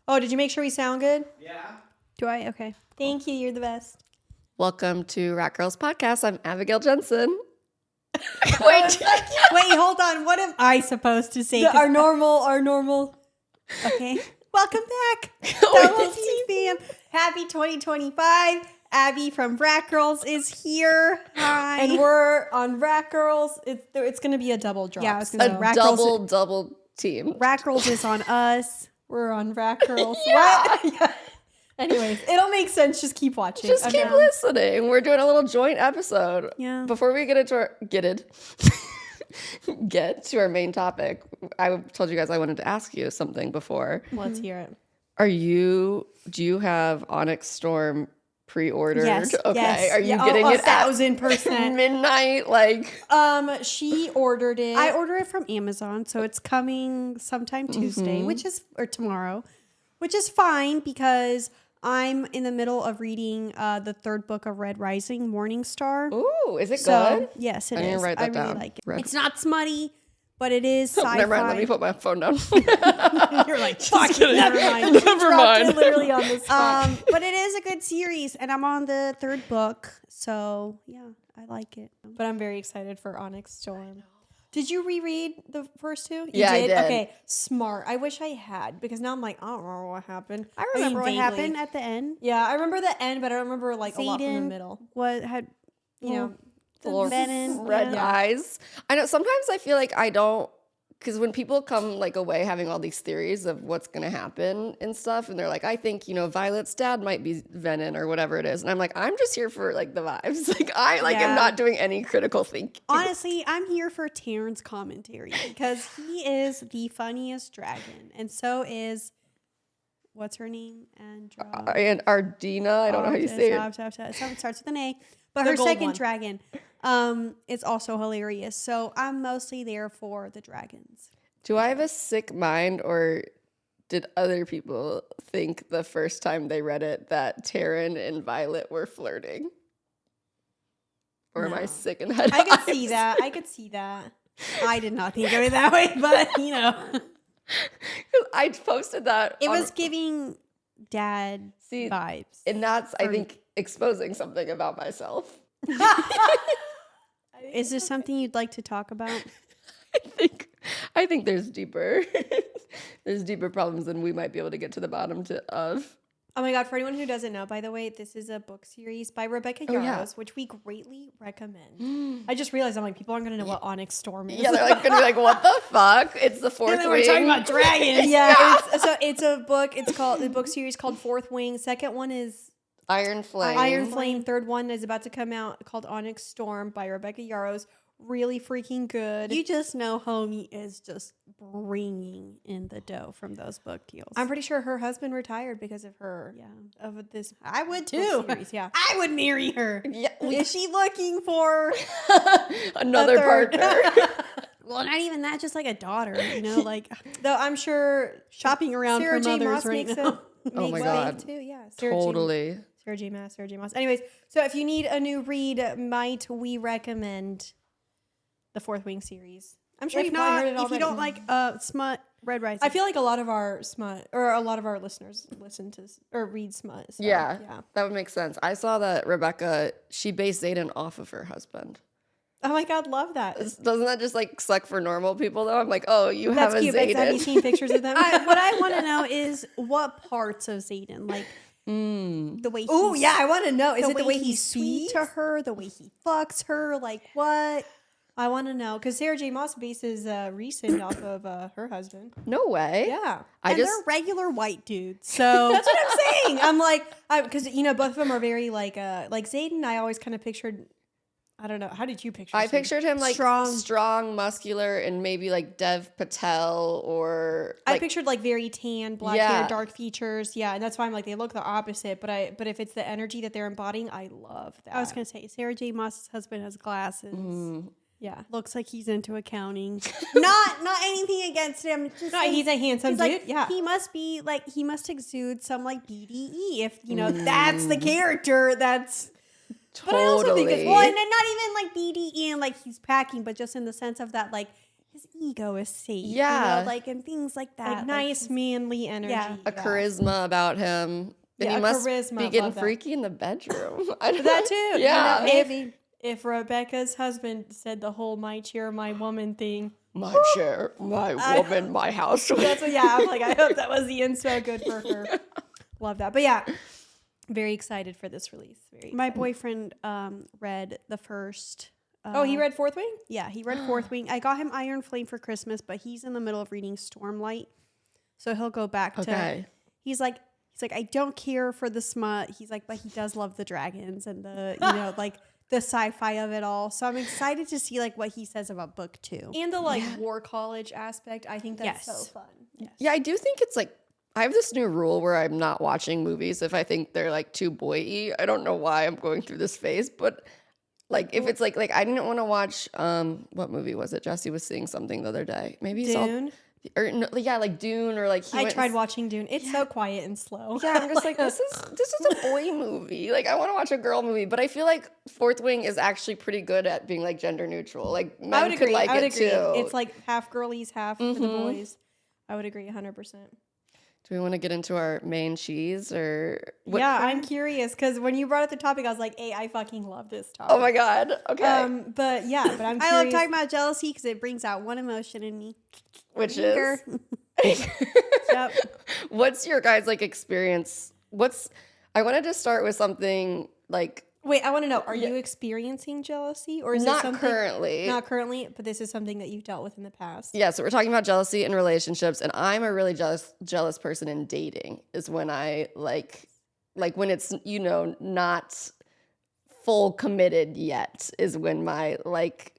Oh, did you make sure we sound good? Yeah. Do I? Okay. Thank you. You're the best. Welcome to Rat Girls Podcast. I'm Abigail Jensen. Wait, hold on. What am I supposed to say? Our normal. Okay. Welcome back. Double TPM. Happy 2025. Abby from Rat Girls is here. Hi. And we're on Rat Girls. It's going to be a double drop. Yeah, I was gonna say, A Rat double team. Rat Girls is on us. We're on Rat Girls. Yeah. What? Yeah. Anyways, it'll make sense. Just keep watching. Just Okay. keep listening. We're doing a little joint episode. Yeah. Before we get to our main topic, I told you guys I wanted to ask you something before. Let's hear it. Do you have Onyx Storm pre-ordered? Yes. Okay. Yes. Are you Yeah, getting it at 1,000%. midnight? Like, She ordered it. I order it from Amazon, so it's coming sometime Tuesday, or tomorrow, which is fine because I'm in the middle of reading the third book of Red Rising, Morning Star. ooh, is it So good? yes, it I need to is. write that I really down. like it. Red- It's not smutty, but it is sci-fi. Never mind. Let me put my phone down. You're like, fuck it, kidding. never mind. Never You dropped mind. it literally on the spot. But it is a good series, and I'm on the third book, so yeah, I like it. But I'm very excited for Onyx Storm. Did you reread the first two? You Yeah, I did. Okay, smart. I wish I had because now I'm like, I don't remember what happened. I remember what vaguely. happened at the end. Yeah, I remember the end, but I don't remember like a lot from the Zayden middle. What had You know, The little Venom, red yeah. eyes. I know sometimes I feel like I don't, because when people come like away having all these theories of what's going to happen and stuff, and they're like, I think, Violet's dad might be Venom or whatever it is. And I'm like, I'm just here for like the vibes. Like I am Yeah. not doing any critical thinking. Honestly, I'm here for Terrence's commentary because he is the funniest dragon, and so is what's her name? And Ardina, I don't know how you say it. It starts with an A, but The her gold second one. dragon, is also hilarious. So I'm mostly there for the dragons. Do I have a sick mind, or did other people think the first time they read it that Taryn and Violet were flirting? Or am I No. sick in the head? I could see that. I could see that. I did not think of it that way, but I posted that. it on- was giving dad See, vibes. and that's, I think, exposing something about myself. Is this something you'd like to talk about? I think there's deeper problems than we might be able to get to the bottom of. Oh my God, for anyone who doesn't know, by the way, this is a book series by Rebecca Oh, Yarros, yeah. which we greatly recommend. I just realized I'm like, people aren't going to know what Onyx Storm is. Yeah, they're like gonna be like, what the fuck? It's the fourth And then wing. we're talking about dragons. Yeah, it's a book. It's called the book series called Fourth Wing. Second one is Iron Flame. Iron Flame. Third one is about to come out called Onyx Storm by Rebecca Yarros. Really freaking good. You just know homie is just bringing in the dough from those book deals. I'm pretty sure her husband retired because of her. Yeah. Of this. I would book too. series, yeah. I would marry her. Yeah, Is she looking for another a third? partner. Well, not even that, just like a daughter, like Though I'm sure shopping around Sarah for J. mothers Moss right makes now. Oh my makes God. wave too. Yeah, Sarah J. Totally. Sarah J. Moss. Anyways, so if you need a new read, might we recommend the Fourth Wing series? I'm sure If you've probably not, heard it if you already. don't like smut, Red Rising. I feel like a lot of our smut or a lot of our listeners listen to or read smut. So, Yeah, yeah. that would make sense. I saw that Rebecca, she based Zayden off of her husband. Oh my God, love that. Doesn't that just like suck for normal people though? I'm like, oh, you That's have a cute. But have you Zayden. seen pictures of them? what I want to know is what parts of Zayden, like the way. Oh yeah, I want to know. Is the it the way he's sweet speaks? to her, the way he fucks her, like what? I want to know because Sarah J. Moss bases Rhysand off of her husband. No way. Yeah. And they're regular white dudes. So that's what I'm saying. I'm like, because both of them are very like Zayden. I always kind of pictured. I don't know. How did you picture? I Zayden? pictured him like strong, muscular, and maybe like Dev Patel or. I Like, pictured like very tan, black hair, dark features. Yeah, and that's why I'm like they look the opposite. But if it's the energy that they're embodying, I love that. I was gonna say Sarah J. Moss's husband has glasses. yeah. Looks like he's into accounting. not anything against him. Just No, like, he's a handsome he's dude. like, yeah. he must exude some like BDE if that's the character. That's totally. But I also think it's well, and not even like BDE and like he's packing, but just in the sense of that like his ego is safe. Yeah. You know, like, and things like that. Like nice manly energy. Yeah. A charisma about him. And Yeah, he must charisma, be getting love that. freaky in the bedroom. I don't That know. too. Yeah. You know, if Rebecca's husband said the whole "my chair, my woman" thing, My chair, my woman, my house. that's what. Yeah, I'm like, I hope that was the inspo good for her. Love that. But yeah, very excited for this release. My boyfriend read the first. He read Fourth Wing. Yeah, he read Fourth Wing. I got him Iron Flame for Christmas, but he's in the middle of reading Stormlight, so he'll go back to. He's like, I don't care for the smut. He's like, but he does love the dragons and the, you know, like the sci-fi of it all. So I'm excited to see like what he says about book 2 And the like war college aspect. I think that's so fun. Yes. Yeah, I do think it's like, I have this new rule where I'm not watching movies if I think they're like too boy-y. I don't know why I'm going through this phase, but like if it's like I didn't want to watch what movie was it? Jesse was seeing something the other day. Maybe Dune. Like Dune or like I tried watching Dune. It's so quiet and slow. Yeah, I'm just like this is a boy movie. Like I want to watch a girl movie, but I feel like Fourth Wing is actually pretty good at being like gender neutral. Like men I would agree. like I would it agree. too. It's like half girlies, half for the boys. I would agree 100%. Do we want to get into our main cheese or what? Yeah, I'm curious because when you brought up the topic, I was like, "Hey, I fucking love this topic." Oh my god. Okay. But yeah, but I'm. I curious. love talking about jealousy because it brings out one emotion in me. Which Anger. is Yep. What's your guys like experience? I wanted to start with something like Wait, I want to know: are you experiencing jealousy, or is not it something currently? Not currently, but this is something that you've dealt with in the past. Yeah, so we're talking about jealousy in relationships, and I'm a really jealous person in dating. Is when I like when it's not full committed yet. Is when my like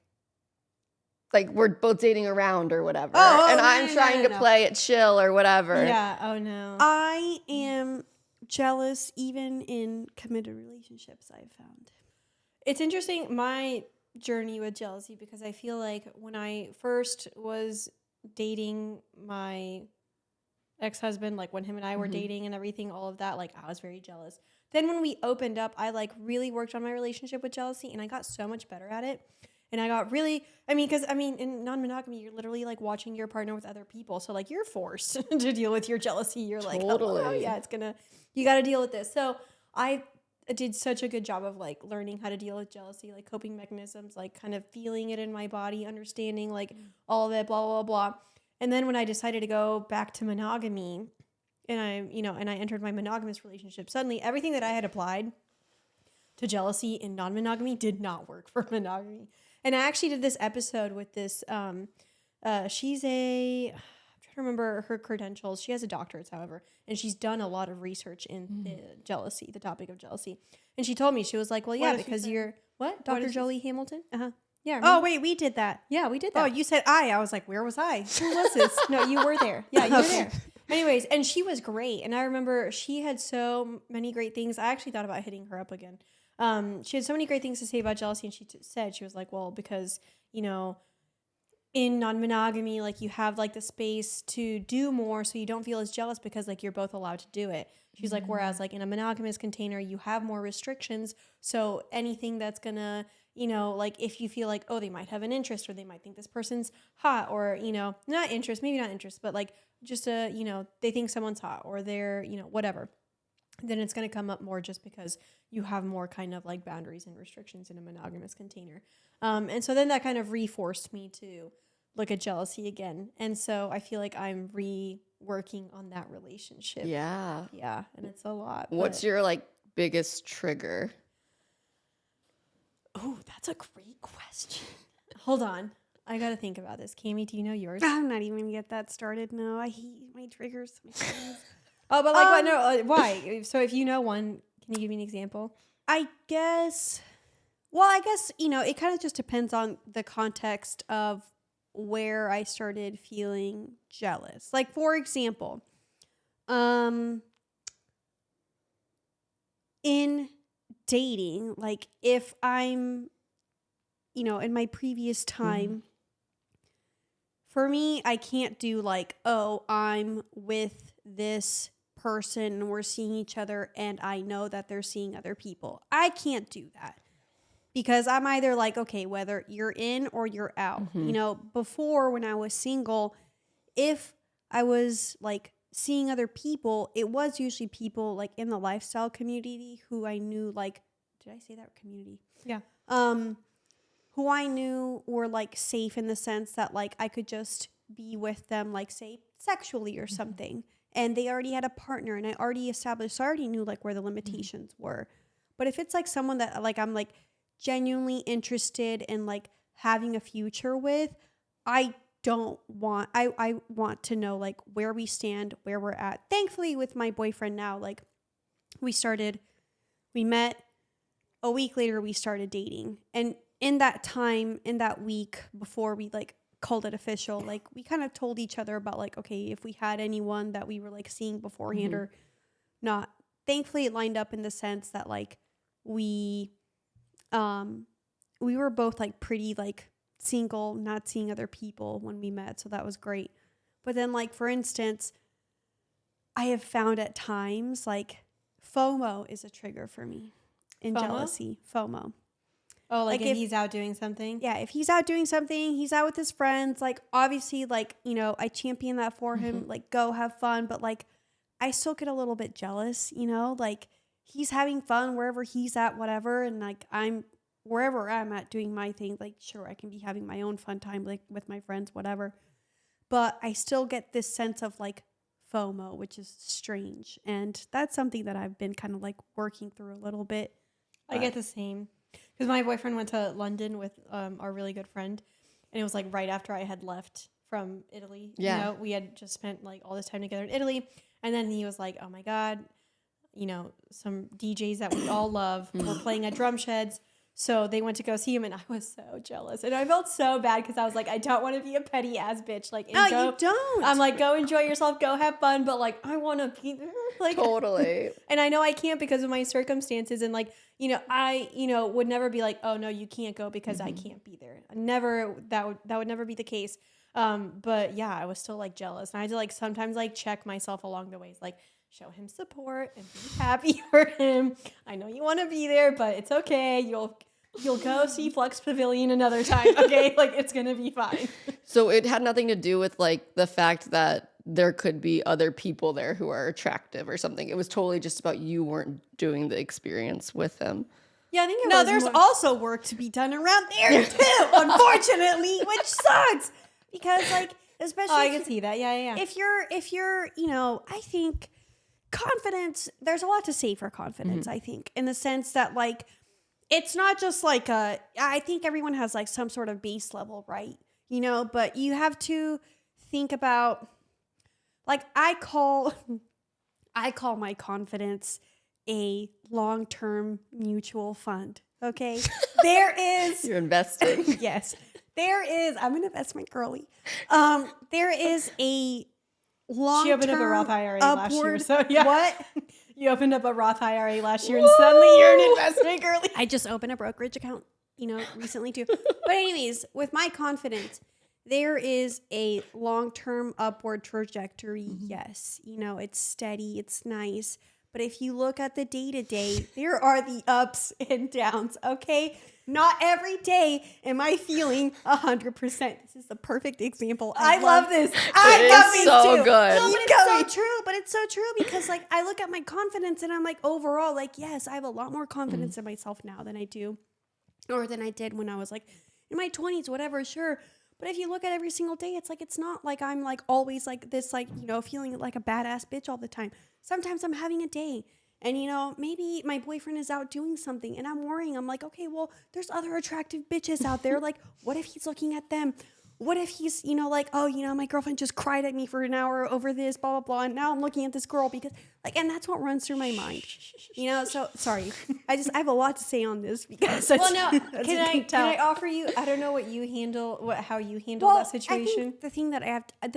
we're both dating around or whatever, and I'm trying to play it chill or whatever. Yeah. Oh no. I am jealous even in committed relationships, I've found. It's interesting, my journey with jealousy, because I feel like when I first was dating my ex-husband, like when him and I were dating and everything, all of that, like I was very jealous. Then when we opened up, I like really worked on my relationship with jealousy and I got so much better at it. And I got really, because in non-monogamy, you're literally like watching your partner with other people. So like you're forced to deal with your jealousy. You're like, oh yeah, you got to deal with this. So I did such a good job of like learning how to deal with jealousy, like coping mechanisms, like kind of feeling it in my body, understanding like all of it, blah, blah, blah. And then when I decided to go back to monogamy and I entered my monogamous relationship, suddenly everything that I had applied to jealousy in non-monogamy did not work for monogamy. And I actually did this episode with this, I'm trying to remember her credentials. She has a doctorate, however, and she's done a lot of research in the topic of jealousy. And she told me, she was like, well, yeah, because you're, what? Dr. Jolie Hamilton? Uh-huh. Yeah. Oh, wait, we did that. Yeah, we did that. Oh, you said I was like, where was I? Who was this? No, you were there. Yeah, you were there. Anyways, and she was great. And I remember she had so many great things. I actually thought about hitting her up again. She had so many great things to say about jealousy, and she said, she was like, well, because, in non-monogamy, like you have like the space to do more, so you don't feel as jealous because like you're both allowed to do it. She's like, whereas like in a monogamous container, you have more restrictions. So anything that's gonna, like if you feel like, oh, they might have an interest or they might think this person's hot or, not interest, but like just they think someone's hot or they're, whatever. Then it's going to come up more just because you have more kind of like boundaries and restrictions in a monogamous container. And so then that kind of reforced me to look at jealousy again. And so I feel like I'm reworking on that relationship. Yeah. Yeah. And it's a lot. What's your like biggest trigger? Oh, that's a great question. Hold on. I got to think about this. Cammie, do you know yours? I'm not even going to get that started. No, I hate my triggers. Oh, but like, no, why? So if you know one, can you give me an example? I guess, it kind of just depends on the context of where I started feeling jealous. Like, for example, in dating, like if I'm, in my previous time, for me, I can't do like, oh, I'm with this person and we're seeing each other and I know that they're seeing other people. I can't do that because I'm either like, okay, whether you're in or you're out. You know, before when I was single, if I was like seeing other people, it was usually people like in the lifestyle community who I knew, like, did I say that community? Yeah. Who I knew were like safe in the sense that like I could just be with them, like say sexually or something. And they already had a partner and I already established, so I already knew like where the limitations were. But if it's like someone that like I'm like genuinely interested in like having a future with, I want to know like where we stand, where we're at. Thankfully with my boyfriend now, like we met a week later, we started dating. And in that time, in that week before we like called it official, like we kind of told each other about like, okay, if we had anyone that we were like seeing beforehand or not. Thankfully it lined up in the sense that like we were both like pretty like single, not seeing other people when we met, so that was great. But then like for instance, I have found at times like FOMO is a trigger for me in jealousy. FOMO. Oh, like if he's out doing something? Yeah, if he's out doing something, he's out with his friends, like obviously like, you know, I champion that for him, like go have fun, but like I still get a little bit jealous, you know, like he's having fun wherever he's at, whatever, and like I'm wherever I'm at doing my thing, like sure I can be having my own fun time like with my friends, whatever, but I still get this sense of like FOMO, which is strange, and that's something that I've been kind of like working through a little bit. I get the same. Because my boyfriend went to London with our really good friend, and it was like right after I had left from Italy. Yeah. You know, we had just spent like all this time together in Italy, and then he was like, oh my God, you know, some DJs that we all love were playing at Drum Sheds. So they went to go see him, and I was so jealous. And I felt so bad because I was like, I don't want to be a petty ass bitch. Like, No, you don't. I'm like, go enjoy yourself, go have fun, but like, I want to be there. Like, Totally. And I know I can't because of my circumstances. And like, you know, I, you know, would never be like, oh no, you can't go because I can't be there. Never, that would never be the case. But yeah, I was still like jealous. And I had to like sometimes like check myself along the ways, like show him support and be happy for him. I know you want to be there, but it's okay. You'll go see Flux Pavilion another time. Okay. Like it's going to be fine. So it had nothing to do with like the fact that there could be other people there who are attractive or something. It was totally just about you weren't doing the experience with them. Yeah, I think there's also work to be done around there too, unfortunately, which sucks because like, especially I can see that. Yeah. If you're, you know, I think confidence, there's a lot to say for confidence, I think, in the sense that like, it's not just like I think everyone has like some sort of base level, right? You know, but you have to think about, like I call my confidence a long-term mutual fund. Okay. There is. You're investing. Yes. There is. I'm an investment girly. There is a long-term. She opened up a Roth IRA last year. So yeah. What? You opened up a Roth IRA last year and suddenly you're an investment girly. I just opened a brokerage account, you know, recently too. But anyways, with my confidence, there is a long-term upward trajectory. Yes. You know, it's steady. It's nice. But if you look at the day-to-day, there are the ups and downs. Okay. Not every day am I feeling 100%. This is the perfect example. I love this. I love these so too. Good. No, but it's so true. But it's so true because like I look at my confidence and I'm like overall, like, yes, I have a lot more confidence in myself now than I do or than I did when I was like in my 20s, whatever, sure. But if you look at every single day, it's like, it's not like I'm like always like this, like, you know, feeling like a badass bitch all the time. Sometimes I'm having a day and, you know, maybe my boyfriend is out doing something and I'm worrying. I'm like, okay, well, there's other attractive bitches out there. Like, what if he's looking at them? What if he's, you know, like, oh, you know, my girlfriend just cried at me for an hour over this, blah, blah, blah. And now I'm looking at this girl because like, and that's what runs through my mind, you know? So sorry, I have a lot to say on this because well, now can I offer you, I don't know what you handle, how you handle that situation. I think the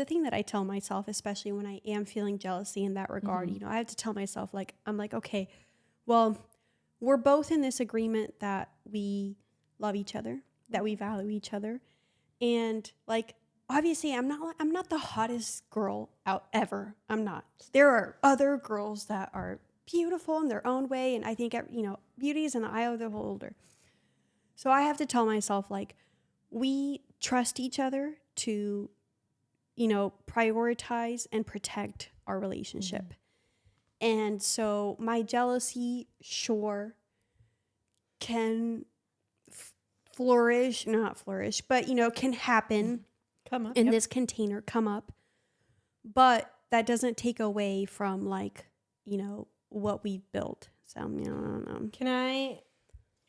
thing that I tell myself, especially when I am feeling jealousy in that regard, you know, I have to tell myself like, I'm like, okay, well, we're both in this agreement that we love each other, that we value each other. And like, obviously I'm not the hottest girl out ever. I'm not. There are other girls that are beautiful in their own way. And I think, you know, beauty is in the eye of the beholder. So I have to tell myself, like, we trust each other to, prioritize and protect our relationship. And so my jealousy, sure, can not flourish, but, can happen Come up in this container, come up. But that doesn't take away from, like, what we've built. So, I don't know. Can I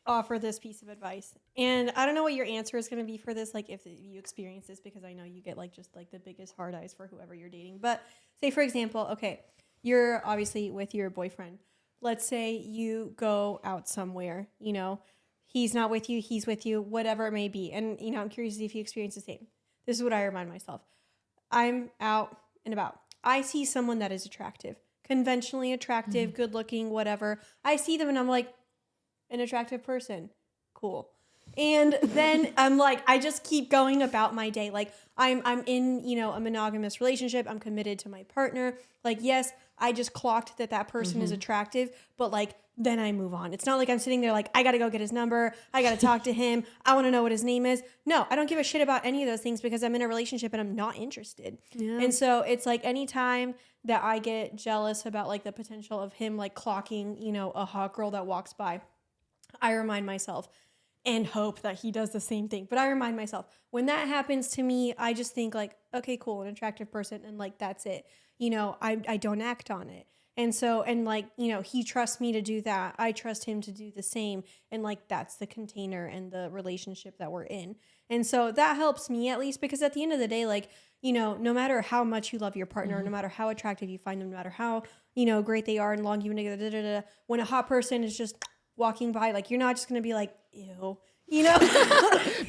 offer this piece of advice? And I don't know what your answer is going to be for this, like if you experience this, because I know you get like just like the biggest hard eyes for whoever you're dating. But say, for example, okay, you're obviously with your boyfriend. Let's say you go out somewhere, he's not with you, he's with you, whatever it may be. And, I'm curious to see if you experience the same. This is what I remind myself. I'm out and about. I see someone that is attractive, conventionally attractive, good looking, whatever. I see them and I'm like, an attractive person. Cool. And then I'm like, I just keep going about my day. Like I'm in, a monogamous relationship. I'm committed to my partner. Like, yes, I just clocked that person is attractive, but like, then I move on. It's not like I'm sitting there like, I got to go get his number. I got to talk to him. I want to know what his name is. No, I don't give a shit about any of those things because I'm in a relationship and I'm not interested. Yeah. And so it's like anytime that I get jealous about like the potential of him like clocking, a hot girl that walks by, I remind myself and hope that he does the same thing. But I remind myself when that happens to me, I just think like, okay, cool, an attractive person. And like, that's it. I don't act on it. And so, and like, he trusts me to do that. I trust him to do the same. And like, that's the container and the relationship that we're in. And so that helps me at least because at the end of the day, like, no matter how much you love your partner, no matter how attractive you find them, no matter how, great they are and long you've been together, when a hot person is just walking by, like, you're not just going to be like, ew,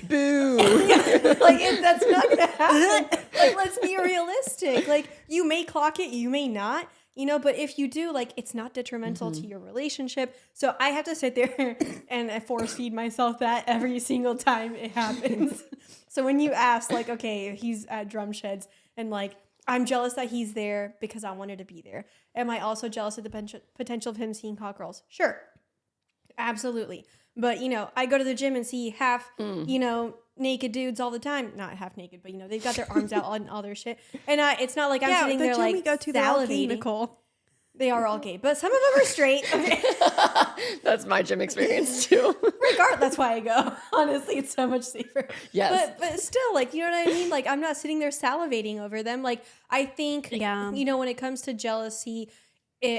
boo. Like, that's not going to happen. Like, let's be realistic. Like, you may clock it, you may not, but if you do, like, it's not detrimental to your relationship. So I have to sit there and force feed myself that every single time it happens. So when you ask, like, okay, he's at Drum Sheds and like, I'm jealous that he's there because I wanted to be there. Am I also jealous of the potential of him seeing hot girls? Sure. Absolutely. But, I go to the gym and see half, naked dudes all the time. Not half naked, but, they've got their arms out and all their shit. And it's not like I'm sitting there like we go to salivating. Nicole. They are all gay, but some of them are straight. Okay. That's my gym experience too. Regardless, that's why I go. Honestly, it's so much safer. Yes. But still, like, you know what I mean? Like, I'm not sitting there salivating over them. Like, I think, when it comes to jealousy,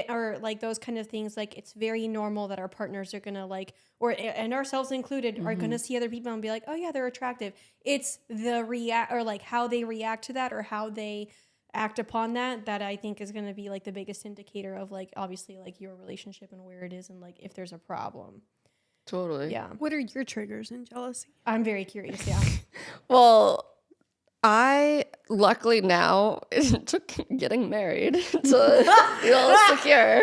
or like those kind of things, like it's very normal that our partners are gonna like, and ourselves included, are gonna see other people and be like, oh yeah, they're attractive. It's the or like how they react to that or how they act upon that I think is gonna be like the biggest indicator of like obviously like your relationship and where it is and like if there's a problem. Totally. Yeah. What are your triggers in jealousy? I'm very curious. Yeah. Well, I luckily now it took getting married to feel secure.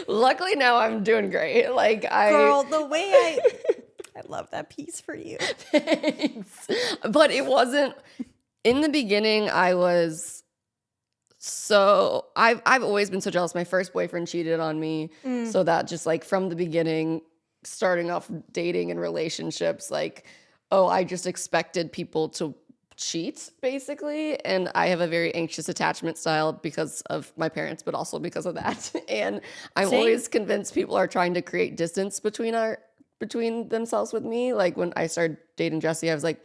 Luckily now I'm doing great. Like Girl, the way I love that piece for you. Thanks. But it wasn't in the beginning. I've always been so jealous. My first boyfriend cheated on me, so that just like from the beginning, starting off dating and relationships, like. Oh, I just expected people to cheat, basically. And I have a very anxious attachment style because of my parents, but also because of that. And I'm always convinced people are trying to create distance between themselves with me. Like when I started dating Jesse, I was like,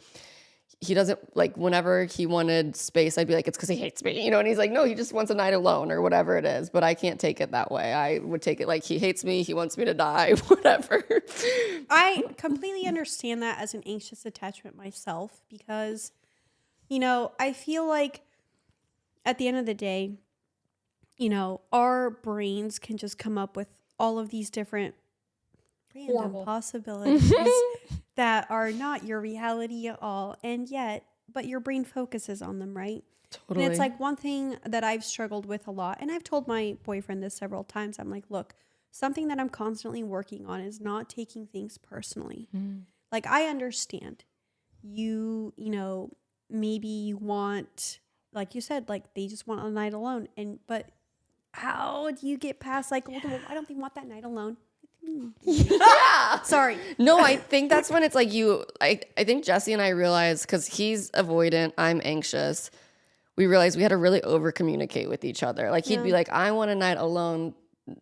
he doesn't, like, whenever he wanted space, I'd be like, it's because he hates me, And he's like, no, he just wants a night alone or whatever it is. But I can't take it that way. I would take it like he hates me. He wants me to die, whatever. I completely understand that as an anxious attachment myself because, I feel like at the end of the day, our brains can just come up with all of these different random possibilities that are not your reality at all. And yet, but your brain focuses on them, right? Totally. And it's like one thing that I've struggled with a lot. And I've told my boyfriend this several times. I'm like, look, something that I'm constantly working on is not taking things personally. Like, I understand you maybe you want, like you said, like they just want a night alone. But how do you get past like, well, I don't think want that night alone. Yeah. Sorry. No, I think that's when it's like I think Jesse and I realized, because he's avoidant, I'm anxious. We realized we had to really over communicate with each other. Like he'd be like, I want a night alone,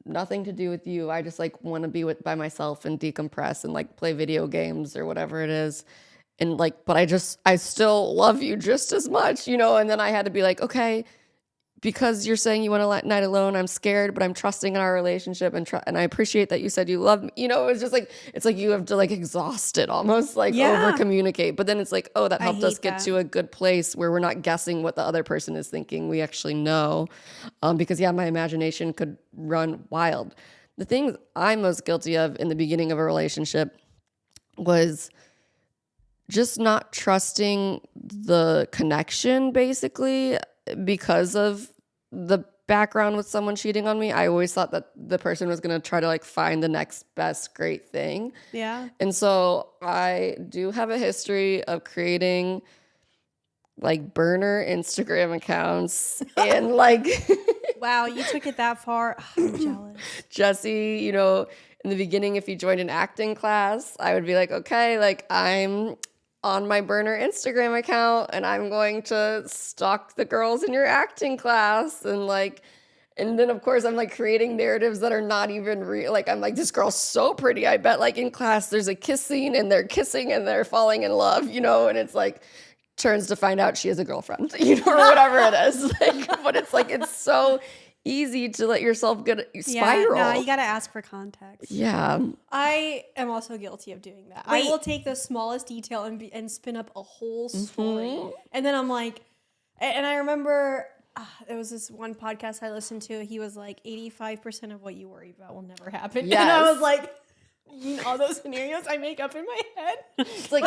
nothing to do with you. I just like want to be by myself and decompress and like play video games or whatever it is. And like, but I still love you just as much, you know? And then I had to be like, okay, because you're saying you want a night alone, I'm scared, but I'm trusting in our relationship, and I appreciate that you said you love me. You know, it's just like, it's like you have to like exhaust it almost, like over communicate. But then it's like, oh, that helped us get to a good place where we're not guessing what the other person is thinking. We actually know, because my imagination could run wild. The things I'm most guilty of in the beginning of a relationship was just not trusting the connection, basically, because of the background with someone cheating on me. I always thought that the person was going to try to like find the next best great thing. Yeah. And so I do have a history of creating like burner Instagram accounts and like Wow, you took it that far. I'm jealous. Jesse, you know, in the beginning, if he joined an acting class, I would be like, okay, like I'm on my burner Instagram account and I'm going to stalk the girls in your acting class. And then of course I'm like creating narratives that are not even real. Like I'm like, this girl's so pretty. I bet like in class there's a kiss scene and they're kissing and they're falling in love, you know? And it's like, turns to find out she has a girlfriend, you know, or whatever it is. Like, but it's like, it's so easy to let yourself spiral. Yeah, no, you got to ask for context. Yeah. I am also guilty of doing that. I will take the smallest detail and spin up a whole story. And then I'm like, and I remember there was this one podcast I listened to. He was like, 85% of what you worry about will never happen. Yes. And I was like, all those scenarios I make up in my head. It's like,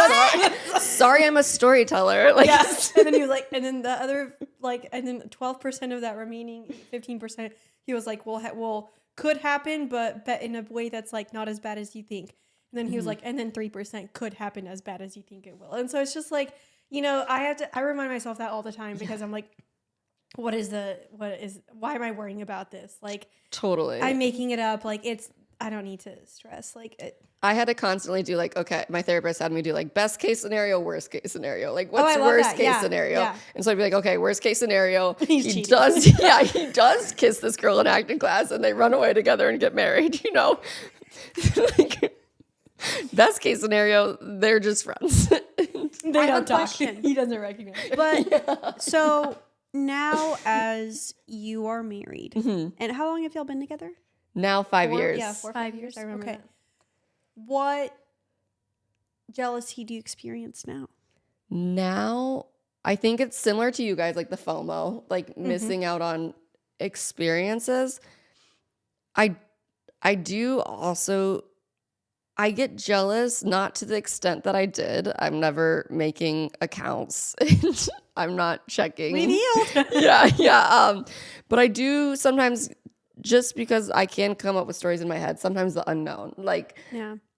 sorry, I'm a storyteller. Like, yes. And then he was like, and then the other, like, and then 12% of that remaining 15%, he was like, well, could happen, but in a way that's like not as bad as you think. And then he was like, and then 3% could happen as bad as you think it will. And so it's just like, you know, I remind myself that all the time because I'm like, why am I worrying about this? Like, totally. I'm making it up. Like, I don't need to stress. Like, I had to constantly do like, okay, my therapist had me do like best case scenario, worst case scenario. Like, what's worst case scenario? Yeah. And so I'd be like, okay, worst case scenario. He does kiss this girl in acting class and they run away together and get married, you know? Like, best case scenario, they're just friends. They don't talk. He doesn't recognize it. But so now as you are married, and how long have y'all been together? Now 5 years. Yeah, 5 years. I remember that. What jealousy do you experience now? Now, I think it's similar to you guys, like the FOMO, like missing out on experiences. I do also, I get jealous, not to the extent that I did. I'm never making accounts. I'm not checking. Revealed. Yeah. But I do sometimes, just because I can come up with stories in my head, sometimes the unknown. Like,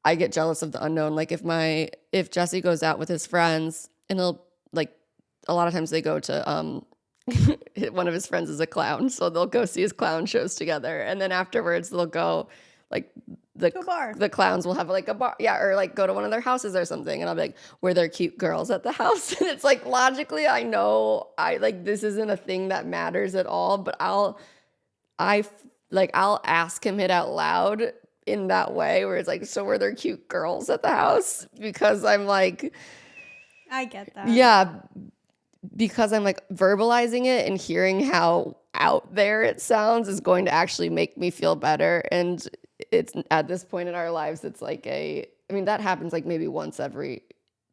I get jealous of the unknown. Like if Jesse goes out with his friends and he'll like, a lot of times they go to, one of his friends is a clown. So they'll go see his clown shows together. And then afterwards they'll go like the clowns will have like a bar. Yeah. Or like go to one of their houses or something. And I'll be like, were there cute girls at the house? And it's like, logically, I know this isn't a thing that matters at all, but I'll ask him it out loud in that way where it's like, so were there cute girls at the house? Because I'm like, I get that. Yeah, because I'm like verbalizing it and hearing how out there it sounds is going to actually make me feel better. And it's at this point in our lives, it's like that happens like maybe once the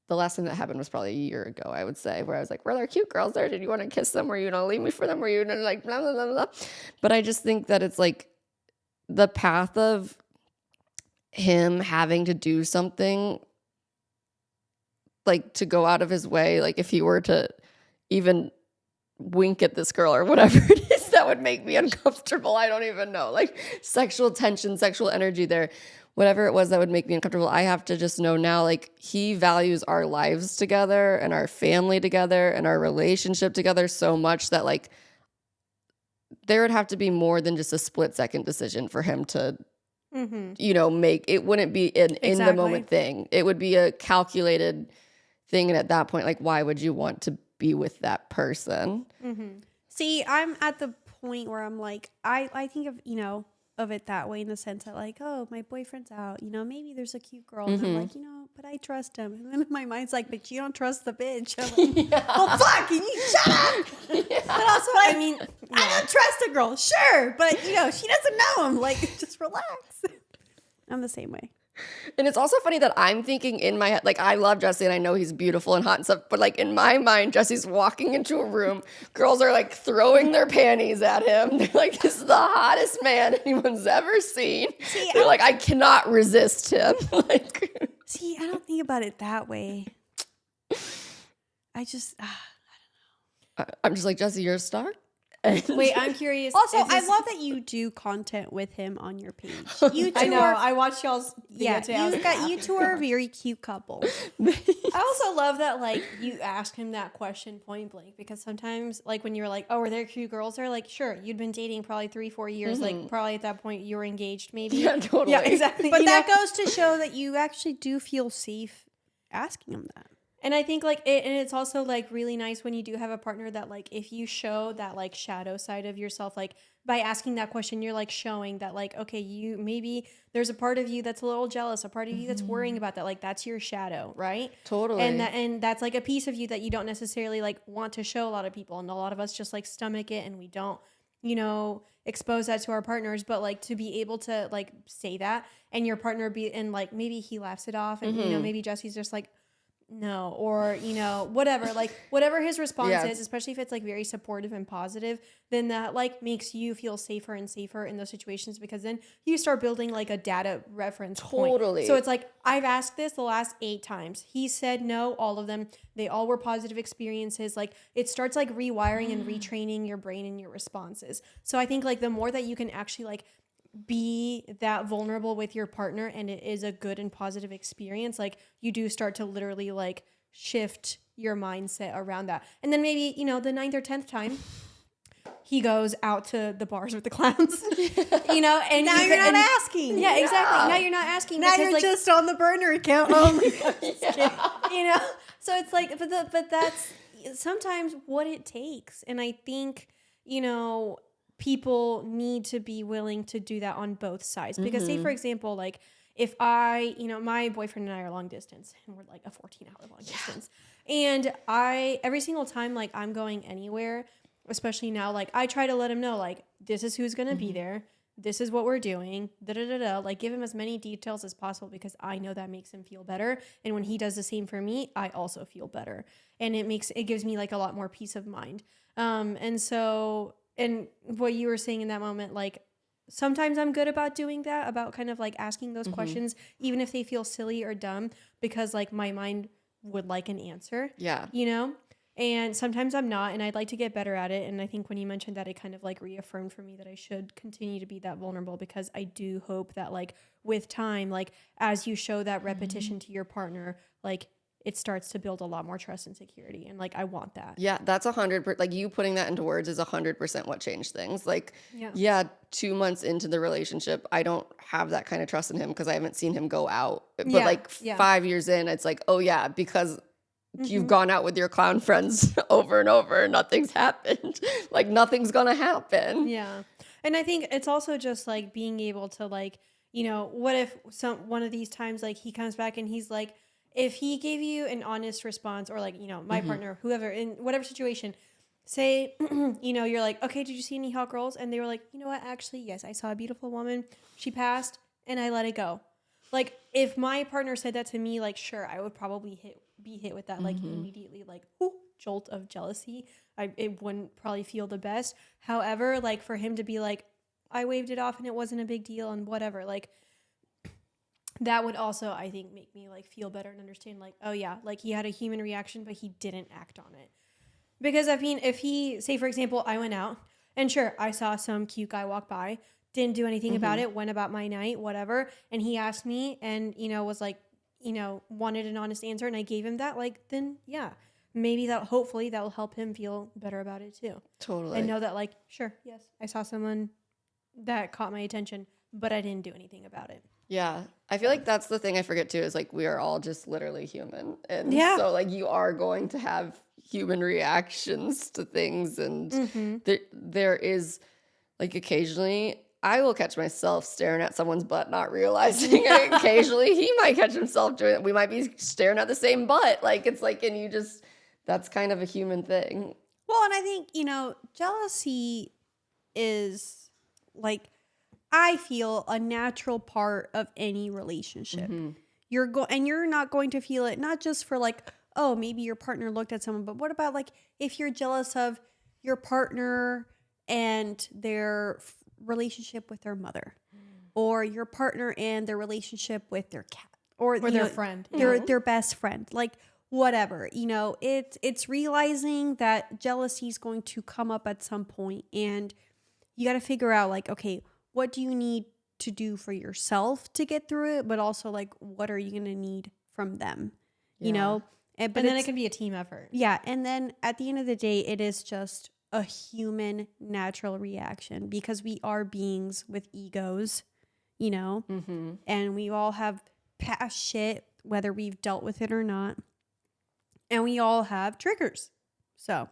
last time that happened was probably a year ago, I would say, where I was like, were there cute girls there? Did you want to kiss them? Were you going to leave me for them? Were you going to like blah, blah, blah, blah? But I just think that it's like the path of him having to do something, like to go out of his way, like if he were to even wink at this girl or whatever it is, that would make me uncomfortable. I don't even know. Like sexual tension, sexual energy there. Whatever it was that would make me uncomfortable, I have to just know now, like, he values our lives together and our family together and our relationship together so much that, like, there would have to be more than just a split-second decision for him to you know, make it wouldn't be an in the moment thing. It would be a calculated thing. And at that point, like, why would you want to be with that person? See, I'm at the point where I'm like, I think of, you know, of it that way in the sense that like, oh, my boyfriend's out, you know, maybe there's a cute girl. And I'm like, you know, but I trust him. And then my mind's like, but you don't trust the bitch. I'm like, well, fuck, can you shut up? But also, I mean, I don't trust a girl, sure. But, you know, she doesn't know him. Like, just relax. I'm the same way. And it's also funny that I'm thinking in my head, like, I love Jesse and I know he's beautiful and hot and stuff, but like in my mind, Jesse's walking into a room, girls are like throwing their panties at him. They're like, this is the hottest man anyone's ever seen. See, they're like, I cannot resist him. Like, see, I don't think about it that way. I just, I'm just like, Jesse, you're a star. Wait, I'm curious. Also, I love that you do content with him on your page. You two I know. I watched y'all's video today. You two are a very cute couple. I also love that, like, you ask him that question point blank, because sometimes, like, when you're like, oh, are there cute girls there? Like, sure, you'd been dating probably 3-4 years. Like, probably at that point you were engaged, maybe. Yeah, totally. Yeah, exactly. But that goes to show that you actually do feel safe asking him that. And I think, like, and it's also, like, really nice when you do have a partner that, like, if you show that, like, shadow side of yourself, like, by asking that question, you're, like, showing that, like, okay, you, maybe there's a part of you that's a little jealous, a part of you that's worrying about that. Like, that's your shadow, right? Totally. And that's, like, a piece of you that you don't necessarily, like, want to show a lot of people. And a lot of us just, like, stomach it, and we don't, you know, expose that to our partners. But, like, to be able to, like, say that, and your partner be, and, like, maybe he laughs it off, and, you know, maybe Jesse's just like, no, or, you know, whatever, like, whatever his response is, especially if it's, like, very supportive and positive, then that, like, makes you feel safer and safer in those situations, because then you start building, like, a data reference point. So it's like, I've asked this the last 8 times. He said no, all of them. They all were positive experiences. Like, it starts, like, rewiring and retraining your brain and your responses. So I think, like, the more that you can actually, like, be that vulnerable with your partner, and it is a good and positive experience, like, you do start to literally, like, shift your mindset around that. And then maybe, you know, the 9th or 10th time he goes out to the bars with the clowns, you know, and now you're not asking. Yeah, exactly. Now you're not asking. Now you're, like, just on the burner account. Oh my God. You know, so it's like, but that's sometimes what it takes. And I think, you know, people need to be willing to do that on both sides. Because say, for example, like, if I, you know, my boyfriend and I are long distance, and we're like a 14-hour long distance. And every single time, like, I'm going anywhere, especially now, like, I try to let him know, like, this is who's going to be there. This is what we're doing. Like, give him as many details as possible, because I know that makes him feel better. And when he does the same for me, I also feel better. And it gives me, like, a lot more peace of mind. And what you were saying in that moment, like, sometimes I'm good about doing that, about kind of, like, asking those questions, even if they feel silly or dumb, because, like, my mind would like an answer. Yeah. You know? And sometimes I'm not, and I'd like to get better at it. And I think when you mentioned that, it kind of, like, reaffirmed for me that I should continue to be that vulnerable, because I do hope that, like, with time, like, as you show that repetition to your partner, like, it starts to build a lot more trust and security. And, like, I want that. Yeah, that's 100%. Like, you putting that into words is 100% what changed things. Like, 2 months into the relationship, I don't have that kind of trust in him because I haven't seen him go out. But 5 years in, it's like, oh yeah, because you've gone out with your clown friends over and over, nothing's happened. Like, nothing's gonna happen. Yeah. And I think it's also just, like, being able to, like, you know, what if one of these times, like, he comes back and he's like, if he gave you an honest response, or, like, you know, my partner, whoever, in whatever situation, say, you know, you're like, okay, did you see any hot girls? And they were like, you know what, actually, yes, I saw a beautiful woman. She passed, and I let it go. Like, if my partner said that to me, like, sure, I would probably be hit with that, like, immediately, like, jolt of jealousy. It wouldn't probably feel the best. However, like, for him to be like, I waved it off and it wasn't a big deal and whatever, like, that would also, I think, make me, like, feel better and understand, like, oh yeah, like, he had a human reaction, but he didn't act on it. Because, I mean, if he, say, for example, I went out, and sure, I saw some cute guy walk by, didn't do anything about it, went about my night, whatever, and he asked me, and, you know, was like, you know, wanted an honest answer, and I gave him that, like, then yeah, maybe hopefully that will help him feel better about it too. Totally. And know that, like, sure, yes, I saw someone that caught my attention. but I didn't do anything about it. Yeah. I feel like that's the thing I forget too, is like we are all just literally human. And Yeah. so like you are going to have human reactions to things. And there is like occasionally I will catch myself staring at someone's butt, not realizing it. Occasionally he might catch himself doing it. We might be staring at the same butt. Like it's like, and you just, that's kind of a human thing. Well, and I think, you know, jealousy is like, I feel a natural part of any relationship. You're not going to feel it not just for like, oh, maybe your partner looked at someone, but what about like if you're jealous of your partner and their relationship with their mother, or your partner and their relationship with their cat, or their friend, their best friend, like whatever, you know, it's realizing that jealousy is going to come up at some point, and you got to figure out like, okay, what do you need to do for yourself to get through it, but also like what are you going to need from them, you know? But then it can be a team effort. Yeah, and then at the end of the day, it is just a human natural reaction, because we are beings with egos, you know, and we all have past shit, whether we've dealt with it or not, and we all have triggers. So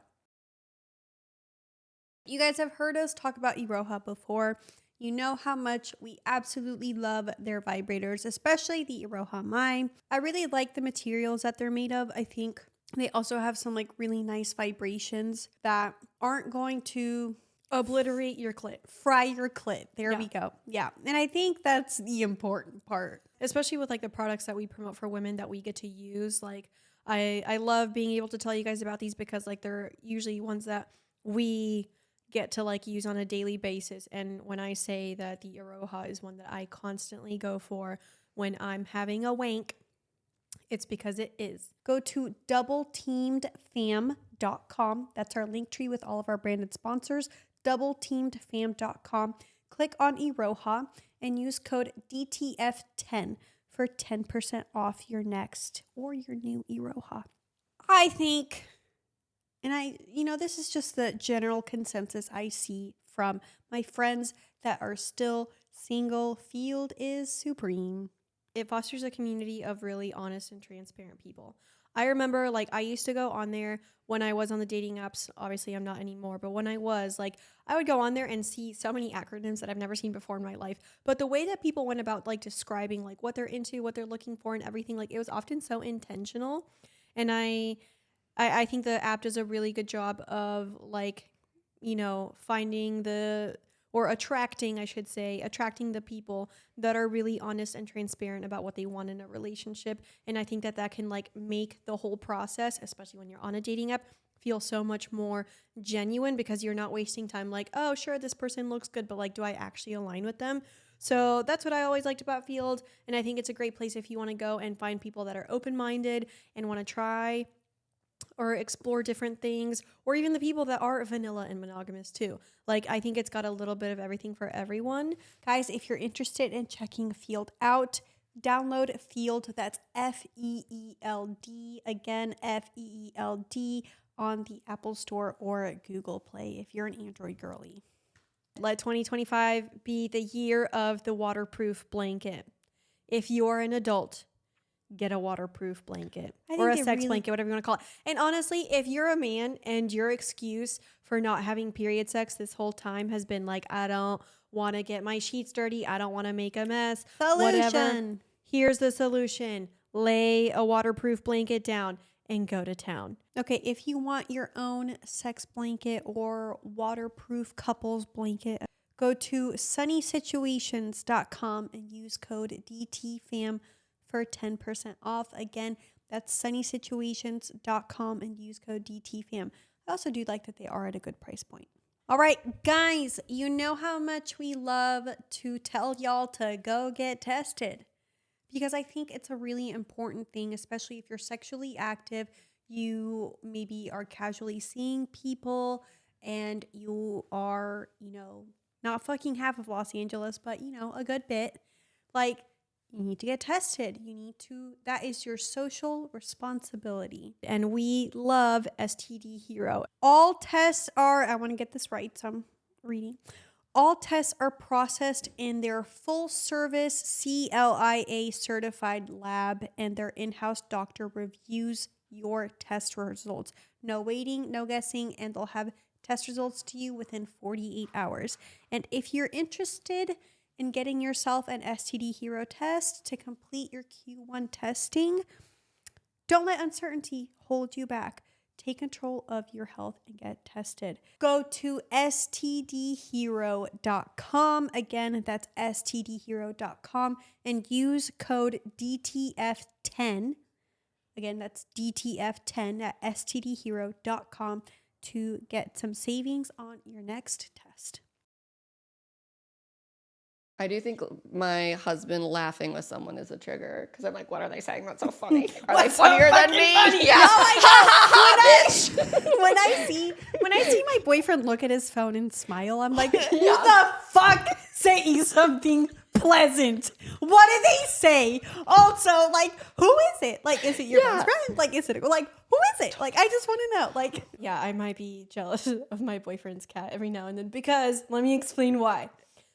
you guys have heard us talk about Iroha before. You know how much we absolutely love their vibrators, especially the Iroha Mai. I really like the materials that they're made of. I think they also have some like really nice vibrations that aren't going to Obliterate your clit. fry your clit. There we go. Yeah. And I think that's the important part. Especially with like the products that we promote for women that we get to use. Like I love being able to tell you guys about these, because like they're usually ones that we get to like use on a daily basis. And when I say that the Iroha is one that I constantly go for when I'm having a wank, it's because it is. Go to doubleteamedfam.com. That's our link tree with all of our branded sponsors. Doubleteamedfam.com. Click on Iroha and use code DTF10 for 10% off your next or your new Iroha. I think, and this is just the general consensus I see from my friends that are still single, Field is supreme. It fosters a community of really honest and transparent people. I remember like I used to go on there when I was on the dating apps. Obviously I'm not anymore, but when I was like, I would go on there and see so many acronyms that I've never seen before in my life. But the way that people went about like describing like what they're into, what they're looking for and everything, like it was often so intentional. And I think the app does a really good job of like, you know, finding attracting the people that are really honest and transparent about what they want in a relationship. And I think that can like make the whole process, especially when you're on a dating app, feel so much more genuine, because you're not wasting time like, oh, sure, this person looks good, but like, do I actually align with them? So that's what I always liked about Field. And I think it's a great place if you want to go and find people that are open-minded and want to try or explore different things, or even the people that are vanilla and monogamous too. Like, I think it's got a little bit of everything for everyone. Guys, if you're interested in checking Field out, download Field, that's F-E-E-L-D, again, F-E-E-L-D, on the Apple Store or Google Play if you're an Android girly. Let 2025 be the year of the waterproof blanket. If you're an adult, get a waterproof blanket or a sex blanket, whatever you want to call it. And honestly, if you're a man and your excuse for not having period sex this whole time has been like, I don't want to get my sheets dirty, I don't want to make a mess, whatever, here's the solution. Lay a waterproof blanket down and go to town. Okay, if you want your own sex blanket or waterproof couples blanket, go to sunnysituations.com and use code DTFAM for 10% off. Again, that's sunnysituations.com and use code DTFAM. I also do like that they are at a good price point. All right, guys, you know how much we love to tell y'all to go get tested, because I think it's a really important thing, especially if you're sexually active, you maybe are casually seeing people and you are, not fucking half of Los Angeles, but, a good bit. Like, you need to get tested. That is your social responsibility. And we love STD Hero. All tests are, I want to get this right, so I'm reading. All tests are processed in their full-service CLIA certified lab, and their in-house doctor reviews your test results. No waiting, no guessing, and they'll have test results to you within 48 hours. And if you're interested in getting yourself an STD Hero test to complete your Q1 testing, don't let uncertainty hold you back. Take control of your health and get tested. Go to stdhero.com. Again, that's stdhero.com, and use code DTF10. Again, that's DTF10 at stdhero.com to get some savings on your next test. I do think my husband laughing with someone is a trigger because I'm like, what are they saying? That's so funny. Are they funnier than me? Funny? Yeah. Oh my God. When I see my boyfriend look at his phone and smile, I'm like, who the fuck saying something pleasant? What did they say? Also, like, who is it? Like, is it your best friend? Like, is it like, who is it? Like, I just want to know. Like, Yeah, I might be jealous of my boyfriend's cat every now and then because let me explain why.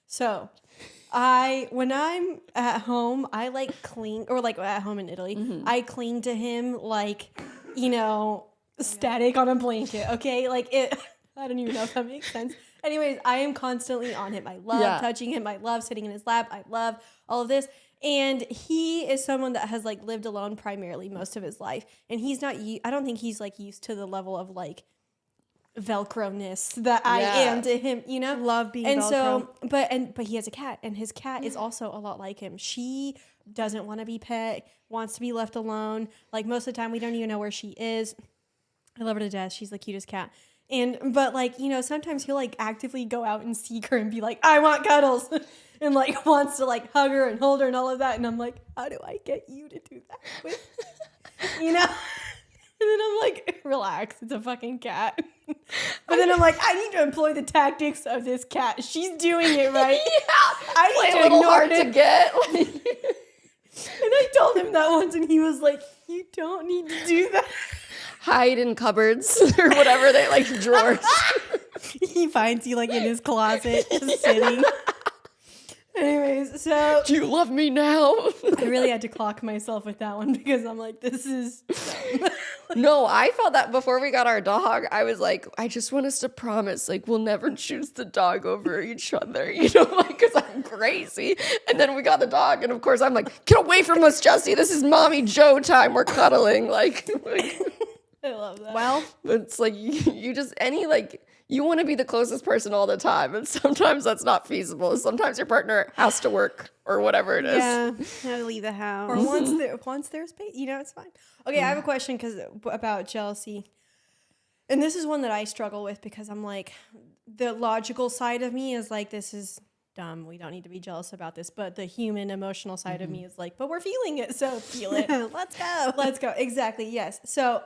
So, when I'm at home, I like cling, or like at home in Italy, I cling to him like, static on a blanket, okay? Like it, I don't even know if that makes sense. Anyways, I am constantly on him. I love touching him. I love sitting in his lap. I love all of this. And he is someone that has like lived alone primarily most of his life. And he's not, I don't think he's like used to the level of like Velcro-ness that I am to him, love being and Velcro. so but he has a cat, and his cat is also a lot like him. She doesn't want to be pet, wants to be left alone. Like most of the time we don't even know where she is. I love her to death. She's the cutest cat. But like, sometimes he'll like actively go out and seek her and be like, I want cuddles and like wants to like hug her and hold her and all of that. And I'm like, how do I get you to do that with, And then I'm like, relax, it's a fucking cat. But then I'm like, I need to employ the tactics of this cat. She's doing it right. I need to a little ignore hard it. to get. And I told him that once, and he was like, you don't need to do that. Hide in cupboards or whatever they like, drawers. He finds you like in his closet, just sitting. Anyways, so Do you love me now? I really had to clock myself with that one because I'm like, this is dumb. No, I felt that before we got our dog. I was like, I just want us to promise, like, we'll never choose the dog over each other, because I'm crazy. And then we got the dog, and of course, I'm like, get away from us, Jesse. This is Mommy Joe time. We're cuddling. Like I love that. Well, it's like you just you want to be the closest person all the time, and sometimes that's not feasible. Sometimes your partner has to work or whatever it is. yeah, have to leave the house. Or once there's space, it's fine. Okay, I have a question about jealousy. And this is one that I struggle with because I'm like, the logical side of me is like, this is dumb. We don't need to be jealous about this. But the human emotional side of me is like, but we're feeling it, so feel it. Let's go. Let's go. Exactly, yes. So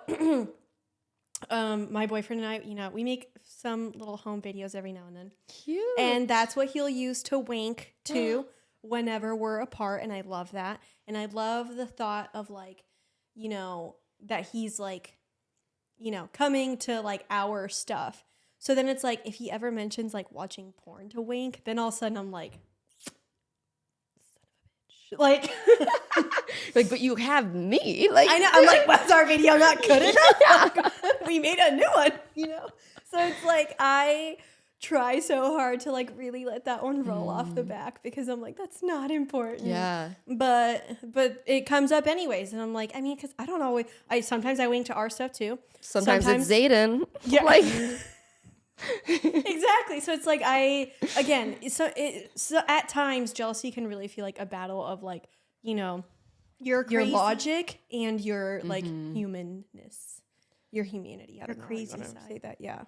my boyfriend and I, we make some little home videos every now and then. Cute. And that's what he'll use to wank to whenever we're apart. And I love that. And I love the thought of like, that he's like, coming to like our stuff. So then it's like, if he ever mentions like watching porn to wank, then all of a sudden I'm like, son of a bitch. Like, like, but you have me. Like, I know. I'm like, was our video not good enough? We made a new one, So it's like, I try so hard to like really let that one roll off the back because I'm like, that's not important. Yeah. But it comes up anyways. And I'm like, I mean, because I don't always, sometimes I wink to our stuff too. Sometimes it's Zayden. Yeah. Like, exactly. So it's like, so at times jealousy can really feel like a battle of like, your logic and your like humanness, your humanity. I don't know how you crazy wanna side. say that. Yeah.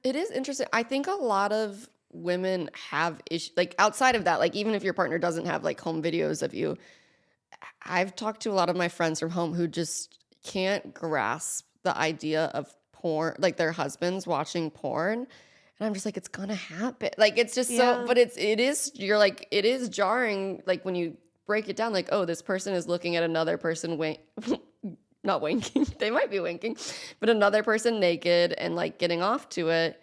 It is interesting. I think a lot of women have issues, like outside of that, like even if your partner doesn't have like home videos of you, I've talked to a lot of my friends from home who just can't grasp the idea of porn, like their husbands watching porn. And I'm just like, it's gonna happen. Like, it's just so, but it is jarring. Like when you break it down, like, oh, this person is looking at another person not wanking. They might be wanking, but another person naked and like getting off to it.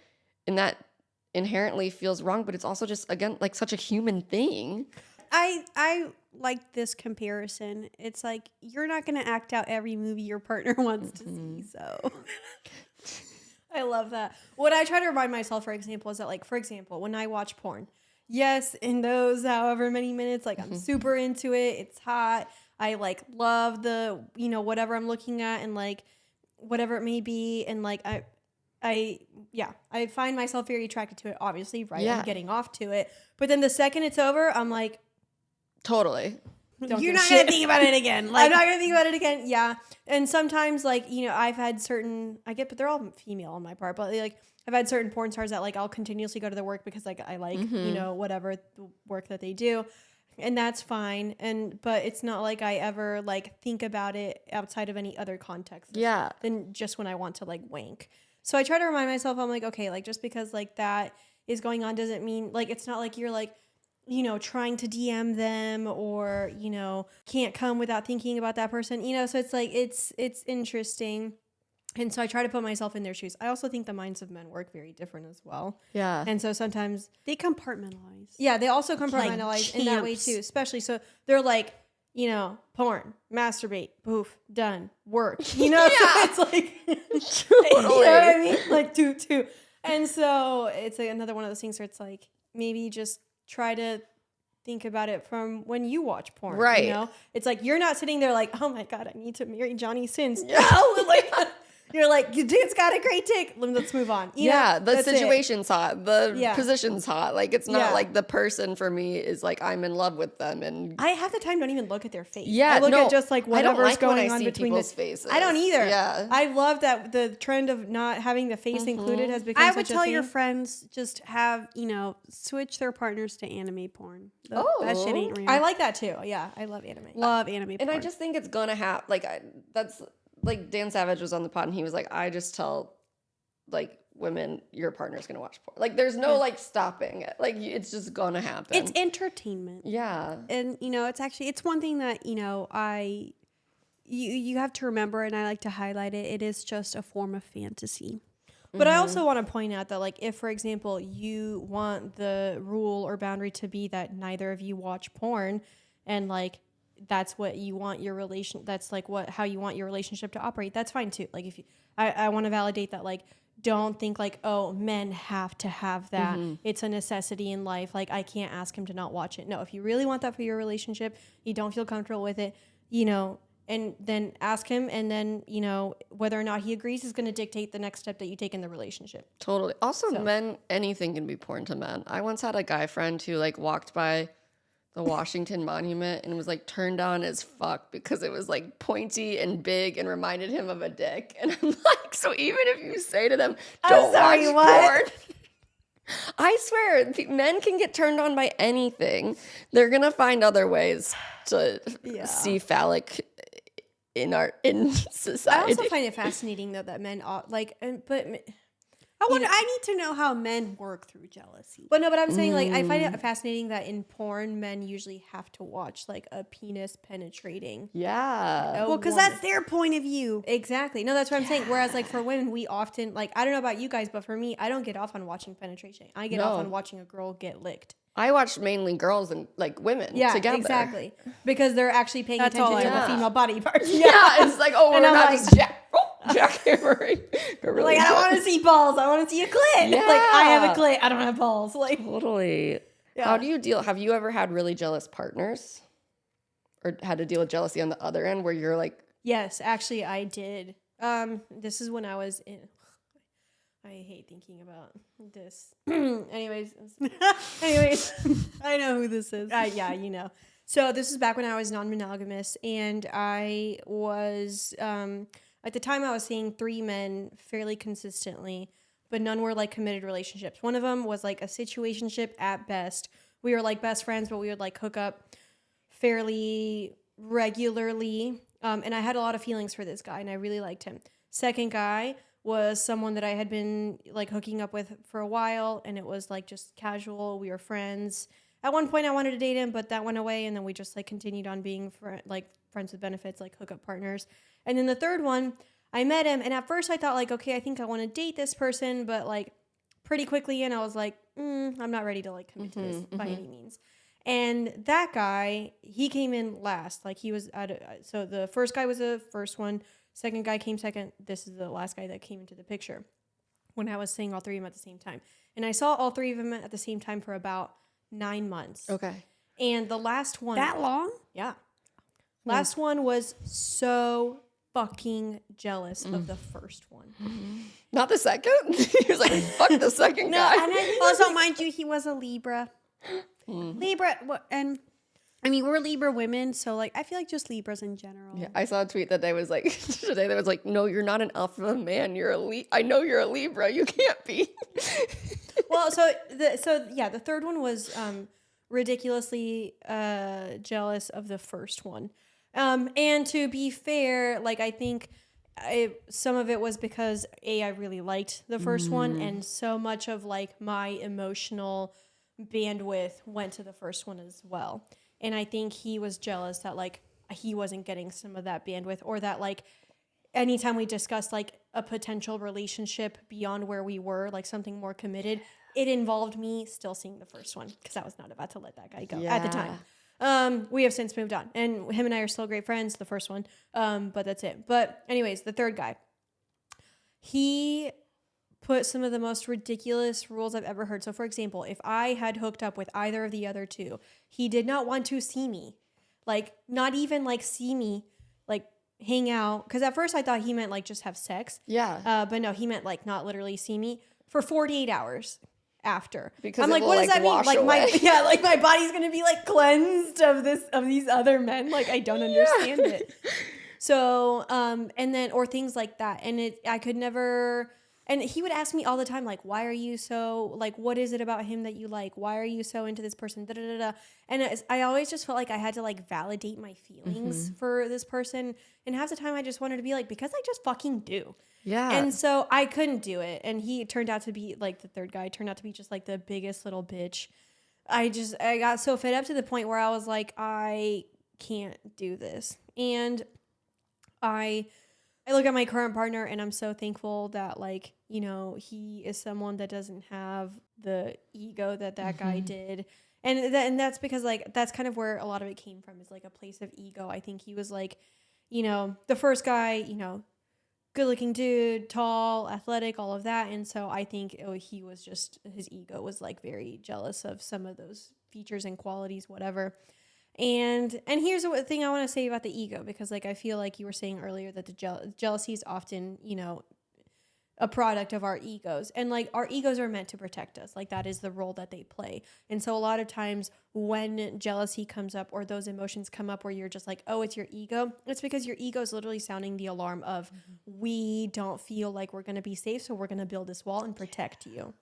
And that inherently feels wrong, but it's also just, again, like such a human thing. I like this comparison. It's like you're not going to act out every movie your partner wants to see. So I love that. What I try to remind myself, for example, is that, like, for example, when I watch porn, yes, in those however many minutes, like, I'm super into it. It's hot. I, like, love the, you know, whatever I'm looking at and, like, whatever it may be. And, like, I find myself very attracted to it, obviously, right? Yeah. I'm getting off to it. But then the second it's over, I'm like, Totally. you're not going to think about it again. Like, I'm not going to think about it again. Yeah. And sometimes, like, you know, I've had certain, but they're all female on my part, but, like, I've had certain porn stars that, like, I'll continuously go to their work because, like, I like, you know, whatever the work that they do. And that's fine. But it's not like I ever, like, think about it outside of any other context than just when I want to, like, wank. So I try to remind myself, I'm like, okay, like, just because, like, that is going on doesn't mean, like, it's not like you're, like, you know, trying to DM them or, you know, can't come without thinking about that person, you know? So it's like, it's interesting. And so I try to put myself in their shoes. I also think the minds of men work very different as well. Yeah. And so sometimes they compartmentalize. Yeah, they also compartmentalize in that way too, especially. So they're like, you know, porn, masturbate, poof, done, work. You know, so it's like, Totally. you know what I mean? Like, two. And so it's another one of those things where it's like, maybe just try to think about it from when you watch porn. Right. You know, it's like, you're not sitting there like, oh my God, I need to marry Johnny Sins. Yeah. No, like, you're like, your dude's got a great dick. Let's move on. You know, the situation's hot. The Yeah. position's hot. Like, it's not Yeah. like the person for me is like, I'm in love with them. And I half the time don't even look at their face. Yeah, I look no, at just like I don't whatever's like when going I on see between people's the faces. I don't either. Yeah. I love that the trend of not having the face included has become I such would a tell your thing. friends just have, you know, switch their partners to anime porn. That shit Oh. ain't real. I like that too. Yeah, I love anime. love anime And porn. I just think it's gonna happen. Like, that's like Dan Savage was on the pod and he was like, I just tell like women, your partner's gonna watch porn. Like, there's no like stopping it. Like, it's just gonna happen. It's entertainment. Yeah. And, you know, it's one thing that, you know, you have to remember, and I like to highlight it. It is just a form of fantasy. But I also want to point out that, like, if, for example, you want the rule or boundary to be that neither of you watch porn, and like that's what you want your that's like how you want your relationship to operate, that's fine too. Like, if you, I want to validate that, like, don't think like, oh, men have to have that. It's a necessity in life. Like, I can't ask him to not watch it. No, if you really want that for your relationship, you don't feel comfortable with it, you know, and then ask him, and then, you know, whether or not he agrees is going to dictate the next step that you take in the relationship. Totally. Also, men, anything can be porn to men. I once had a guy friend who like walked by the Washington Monument and was like turned on as fuck because it was like pointy and big and reminded him of a dick. And I'm like, so even if you say to them, don't watch porn. I swear, men can get turned on by anything. They're gonna find other ways to see phallic in society. I also find it fascinating though that men I need to know how men work through jealousy. But I'm saying, like, I find it fascinating that in porn, men usually have to watch like a penis penetrating. Yeah. Well, because that's their point of view. Exactly. No, that's what I'm saying. Whereas, like, for women, we often, like, I don't know about you guys, but for me, I don't get off on watching penetration. I get off on watching a girl get licked. I watch mainly girls and like women together. Exactly. Because they're actually paying attention to the female body parts. Yeah, it's like, oh, we're not like, just jackhammering. Like, I don't want to see balls. I want to see a clit. Yeah. Like, I have a clit. I don't have balls. Like, totally. Yeah. How do you deal? Have you ever had really jealous partners, or had to deal with jealousy on the other end, where you're like, yes, actually, I did. This is when I was in. I hate thinking about this. Anyways, I know who this is. yeah, you know. So this is back when I was non-monogamous, and I was at the time I was seeing 3 men fairly consistently, but none were like committed relationships. One of them was like a situationship at best. We were like best friends, but we would like hook up fairly regularly. And I had a lot of feelings for this guy, and I really liked him. Second guy was someone that I had been like hooking up with for a while, and it was like just casual. We were friends. At one point I wanted to date him, but that went away, and then we just like continued on being friends with benefits, like hookup partners. And then the third one, I met him, and at first I thought like, okay, I think I want to date this person, but like pretty quickly, and I was like, I'm not ready to like commit to this by any means. And that guy, he came in last. Like he was so the first guy was the first one. Second guy came second. This is the last guy that came into the picture when I was seeing all three of them at the same time. And I saw all three of them at the same time for about 9 months. Okay. And the last one. That long? Yeah. Last one was so fucking jealous of the first one. Not the second? He was like, fuck the second guy. And also, mind you, he was a Libra. Libra, and I mean, we're Libra women, so like, I feel like just Libras in general. Yeah, I saw a tweet that day was like, today that was like, no, you're not an alpha man. You're a I know you're a Libra. You can't be. Well, the third one was ridiculously jealous of the first one. And to be fair, like I think some of it was because I really liked the first one, and so much of like my emotional bandwidth went to the first one as well. And I think he was jealous that like he wasn't getting some of that bandwidth, or that like anytime we discussed like a potential relationship beyond where we were, like something more committed, it involved me still seeing the first one because I was not about to let that guy go at the time. We have since moved on, and him and I are still great friends, the first one. But that's it. But anyways, the third guy, he put some of the most ridiculous rules I've ever heard. So for example, if I had hooked up with either of the other two, he did not want to see me. Like, not even like see me, like hang out. Cause at first I thought he meant like just have sex. Yeah. But no, he meant like not literally see me for 48 hours after. Because I'm like, what does that mean? Like my body's gonna be like cleansed of these other men. Like I don't understand it. So, and then, or things like that. And I could never. And he would ask me all the time, like, why are you so, like, what is it about him that you like? Why are you so into this person? Da, da, da, da. And I always just felt like I had to, like, validate my feelings for this person. And half the time I just wanted to be like, because I just fucking do. Yeah. And so I couldn't do it. And he turned out to be, like, the third guy turned out to be just, like, the biggest little bitch. I got so fed up to the point where I was like, I can't do this. And I look at my current partner and I'm so thankful that, like, you know, he is someone that doesn't have the ego that guy did. And that's because, like, that's kind of where a lot of it came from, is like a place of ego. I think he was like, you know, the first guy, you know, good looking dude, tall, athletic, all of that. And so I think he was just, his ego was like very jealous of some of those features and qualities, whatever. And here's the thing I want to say about the ego, because like I feel like you were saying earlier that the jealousy is often, you know, a product of our egos, and like our egos are meant to protect us. Like that is the role that they play. And so a lot of times when jealousy comes up, or those emotions come up where you're just like, oh, it's your ego, it's because your ego is literally sounding the alarm of we don't feel like we're going to be safe, so we're going to build this wall and protect you.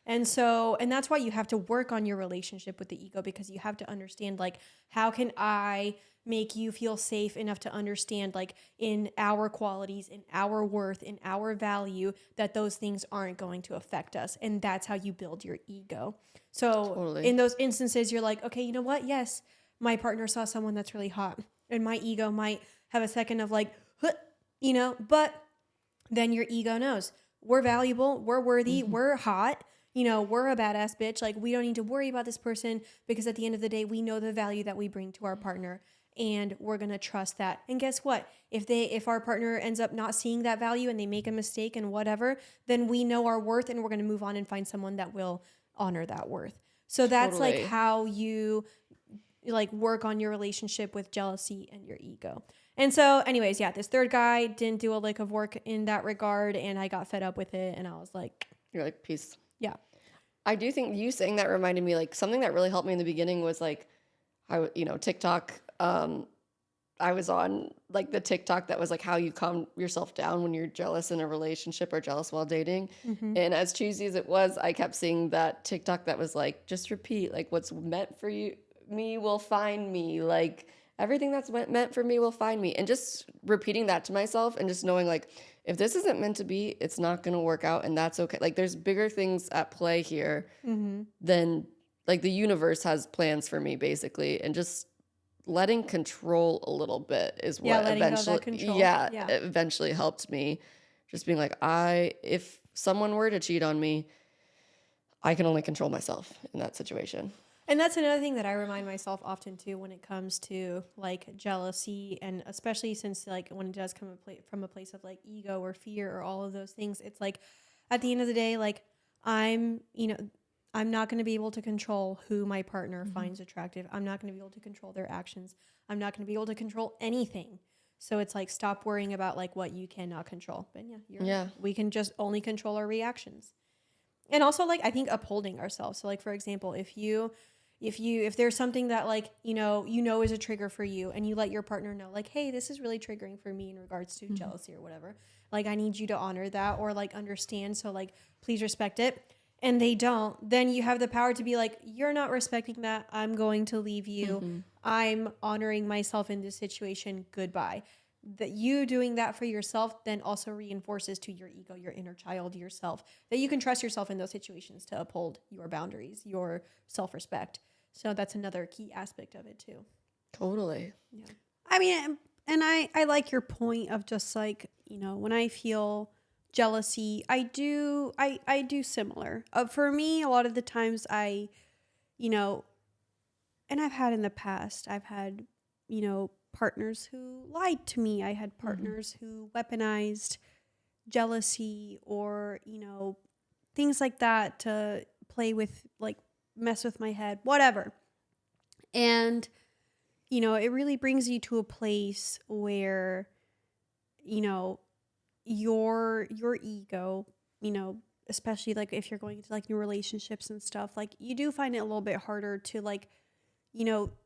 And so, and that's why you have to work on your relationship with the ego, because you have to understand, like, how can I make you feel safe enough to understand, like, in our qualities, in our worth, in our value, that those things aren't going to affect us. And that's how you build your ego. So in those instances, you're like, okay, you know what? Yes, my partner saw someone that's really hot, and my ego might have a second of like, huh, you know, but then your ego knows we're valuable, we're worthy, we're hot. You know, we're a badass bitch. Like, we don't need to worry about this person, because at the end of the day, we know the value that we bring to our partner, and we're going to trust that. And guess what? If our partner ends up not seeing that value and they make a mistake and whatever, then we know our worth, and we're going to move on and find someone that will honor that worth. So that's like how you like work on your relationship with jealousy and your ego. And so anyways, yeah, this third guy didn't do a lick of work in that regard, and I got fed up with it, and I was like, you're like, peace. Yeah. I do think you saying that reminded me, like, something that really helped me in the beginning was like, TikTok. I was on like the TikTok that was like how you calm yourself down when you're jealous in a relationship or jealous while dating. And as cheesy as it was, I kept seeing that TikTok that was like, just repeat, like, what's meant for me will find me. Like, everything that's meant for me will find me. And just repeating that to myself, and just knowing, like, if this isn't meant to be, it's not going to work out, and that's okay. Like, there's bigger things at play here than, like, the universe has plans for me, basically. And just letting control a little bit is what eventually helped me. Just being like, if someone were to cheat on me, I can only control myself in that situation. And that's another thing that I remind myself often too when it comes to like jealousy, and especially since like when it does come from a place of like ego or fear or all of those things, it's like at the end of the day, like I'm not going to be able to control who my partner finds attractive. I'm not going to be able to control their actions. I'm not going to be able to control anything. So it's like, stop worrying about like what you cannot control. But we can just only control our reactions. And also like, I think upholding ourselves. So like, for example, if there's something that like, is a trigger for you, and you let your partner know like, hey, this is really triggering for me in regards to jealousy or whatever. Like, I need you to honor that or like understand. So like, please respect it. And they don't, then you have the power to be like, you're not respecting that. I'm going to leave you. I'm honoring myself in this situation. Goodbye. That you doing that for yourself then also reinforces to your ego, your inner child, yourself, that you can trust yourself in those situations to uphold your boundaries, your self-respect. So that's another key aspect of it too. Totally. Yeah. I mean, and I like your point of just like, when I feel jealousy, I do similar. For me, a lot of the times and I've had in the past, I've had, partners who lied to me. I had partners who weaponized jealousy or, things like that to play with, like mess with my head, whatever. And, it really brings you to a place where, your ego, especially like if you're going into like new relationships and stuff, like you do find it a little bit harder to like,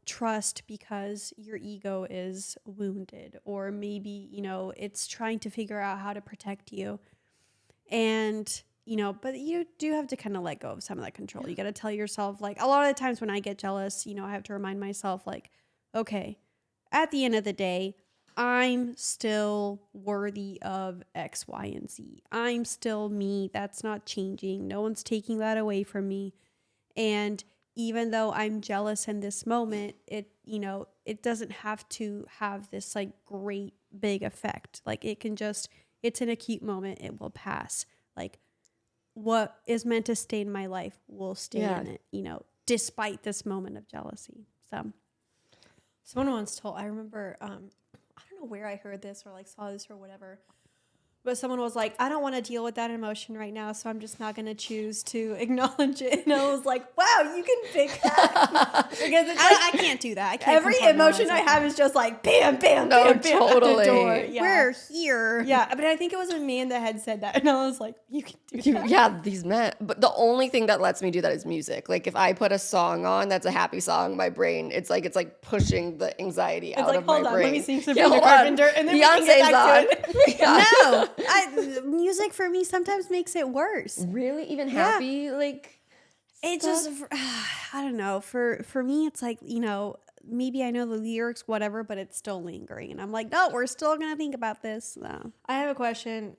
trust, because your ego is wounded, or maybe, it's trying to figure out how to protect you. And, but you do have to kind of let go of some of that control. You got to tell yourself, like, a lot of the times when I get jealous, I have to remind myself like, okay, at the end of the day, I'm still worthy of X, Y, and Z. I'm still me. That's not changing. No one's taking that away from me. And even though I'm jealous in this moment, it doesn't have to have this like great big effect. Like it's an acute moment. It will pass. Like what is meant to stay in my life will stay in it, despite this moment of jealousy. So someone once told, I remember, I don't know where I heard this or like saw this or whatever, but someone was like, I don't want to deal with that emotion right now, so I'm just not going to choose to acknowledge it. And I was like, wow, you can pick that. Because it's like, I can't do that. I can't. Every emotion I have is just like bam, bam, bam, bam, totally. at the door. Yeah. We're here. Yeah, but I think it was a man that had said that, and I was like, you can do that. Yeah, these men. But the only thing that lets me do that is music. Like if I put a song on that's a happy song, my brain, it's like pushing the anxiety out of my brain. Hold on, let me sing Sabrina Carpenter, and then Beyonce's we can get back to it. No, music for me sometimes makes it worse. Really? Even happy? Like it just, I don't know. For me, it's like, maybe I know the lyrics, whatever, but it's still lingering. And I'm like, no, we're still going to think about this. So. I have a question.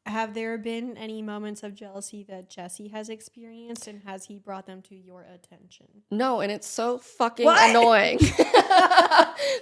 Have there been any moments of jealousy that Jesse has experienced, and has he brought them to your attention? No, and it's so fucking annoying.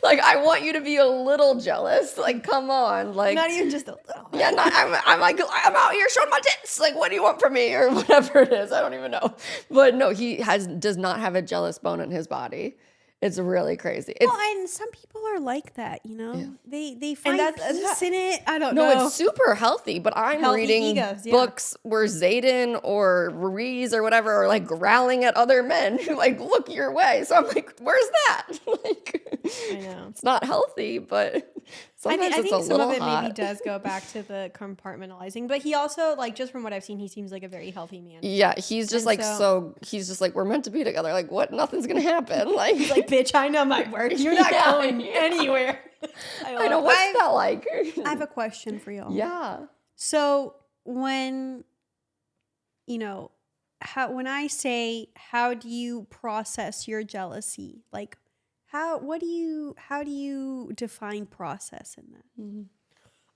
Like, I want you to be a little jealous. Like, come on. Like, not even just a little. Yeah, I'm like, I'm out here showing my tits. Like, what do you want from me? Or whatever it is. I don't even know. But no, he does not have a jealous bone in his body. It's really crazy. And some people are like that, Yeah. They find peace in it. I don't know. No, it's super healthy, but I'm reading books where Xaden or Reese or whatever are like growling at other men who like look your way. So I'm like, where's that? Like, I know. It's not healthy, but sometimes I think it's a some little of it hot. maybe does go back to the compartmentalizing, but he also, like, just from what I've seen, he seems like a very healthy man. Yeah, he's just he's just like, we're meant to be together. Like, what? Nothing's gonna happen. Like, he's like, bitch, I know my work. You're not going anywhere. I know, what's that like? I have a question for y'all. Yeah. So when, when I say, how do you process your jealousy? Like, how do you define process in that? Mm-hmm.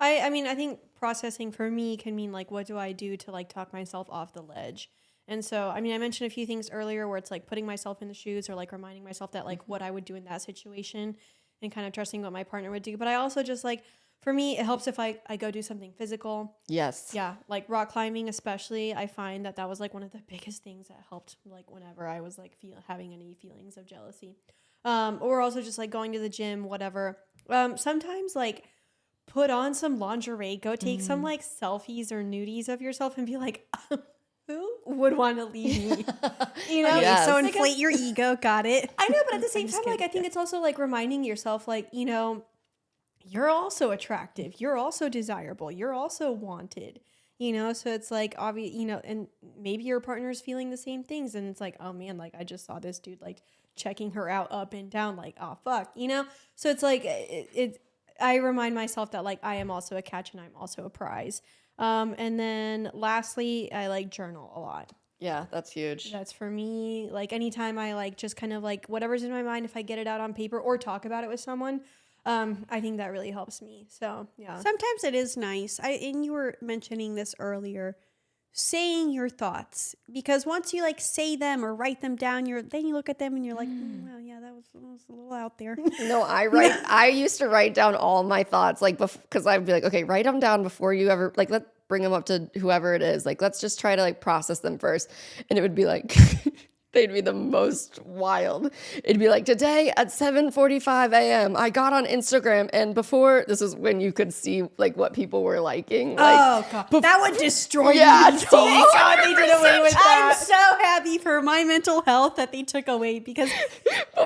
I mean, I think processing for me can mean like, what do I do to like talk myself off the ledge? And so, I mean, I mentioned a few things earlier where it's like putting myself in the shoes, or like reminding myself that like what I would do in that situation, and kind of trusting what my partner would do. But I also just like, For me, it helps if I go do something physical. Yes. Yeah, like rock climbing especially. I find that was like one of the biggest things that helped like whenever I was like having any feelings of jealousy. Or also just like going to the gym, whatever. Sometimes like put on some lingerie, go take some like selfies or nudies of yourself and be like, who would want to leave me? You know? Yes. So inflate your ego. Got it. I know, but at the same time, like I think it's also like reminding yourself, like, you know, you're also attractive. You're also desirable. You're also wanted. You know, so it's like obvious, you know, and maybe your partner's feeling the same things, and it's like, oh man, like I just saw this dude like checking her out up and down, like, oh fuck, you know. So it's like I remind myself that like I am also a catch and I'm also a prize. And then lastly, I like journal a lot. Yeah, that's huge. That's for me. Like anytime I like just kind of like whatever's in my mind, if I get it out on paper or talk about it with someone, I think that really helps me. So yeah. Sometimes it is nice. And you were mentioning this earlier, saying your thoughts, because once you like say them or write them down, then you look at them and you're like, well, yeah, that was a little out there. No, I used to write down all my thoughts, like, because I'd be like, okay, write them down before you ever, like, let's bring them up to whoever it is. Like, let's just try to like process them first. And it would be like, they'd be the most wild. It'd be like, today at 7:45 a.m. I got on Instagram, and before, this is when you could see like what people were liking. Like, Oh god, that would destroy Yeah, me. totally. God, they did away with I'm that. so happy for my mental health that they took away, because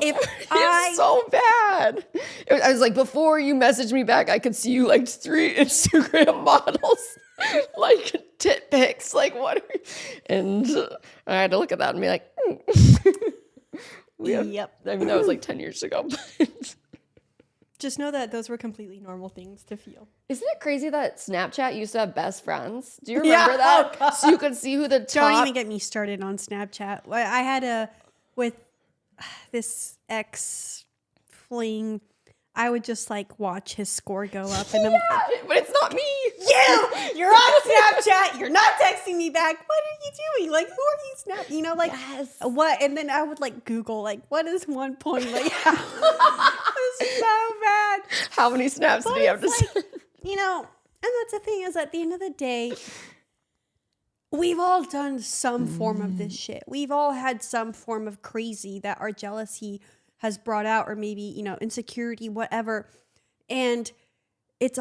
if it's so bad. I was like, before you messaged me back, I could see you like 3 Instagram models, like tit pics, like what? And I had to look at that and be like, Yep. I mean, that was like 10 years ago. But Just know that those were completely normal things to feel. isn't it crazy that Snapchat used to have best friends? Do you remember that? Oh, God. So you could see who the top. don't even get me started on Snapchat. I had with this ex fling, I would just like watch his score go up, and But it's not me. You're on Snapchat. You're not texting me back. What are you doing? Like, who are you snap? You know, like what? And then I would like Google like, what is 1 point? Like, it was so bad. How many snaps do you have to send? you know, and that's the thing, is at the end of the day, we've all done some form of this shit. We've all had some form of crazy that our jealousy has brought out, or maybe, you know, insecurity, whatever. And it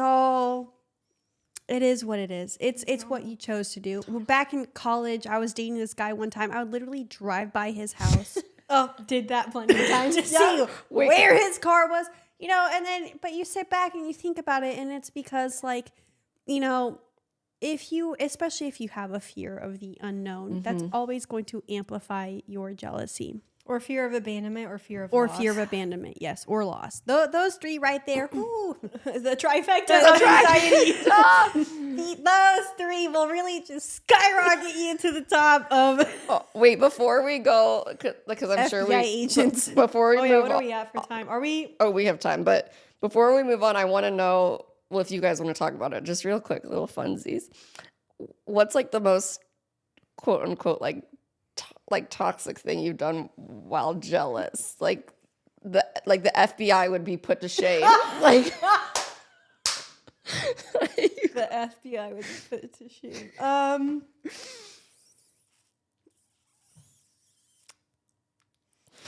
is what it is. It's what you chose to do. Back in college, I was dating this guy one time. I would literally drive by his house. Did that plenty of times. See where his car was, you know, and then, but you sit back and you think about it, and it's because, like, you know, especially if you have a fear of the unknown, that's always going to amplify your jealousy. Or fear of abandonment, or fear of loss. Fear of abandonment, yes, or loss. Those three right there, ooh, the trifecta of anxiety. Those three will really just skyrocket you to the top of Wait, before we go, because I'm sure FBI agents. Before we move what are on, we at for time? Are we? Oh, we have time. But before we move on, I want to know, well, if you guys want to talk about it, just real quick, little funsies. What's like the most quote unquote like toxic thing you've done while jealous? Like the FBI would be put to shame. Like The FBI would be put to shame.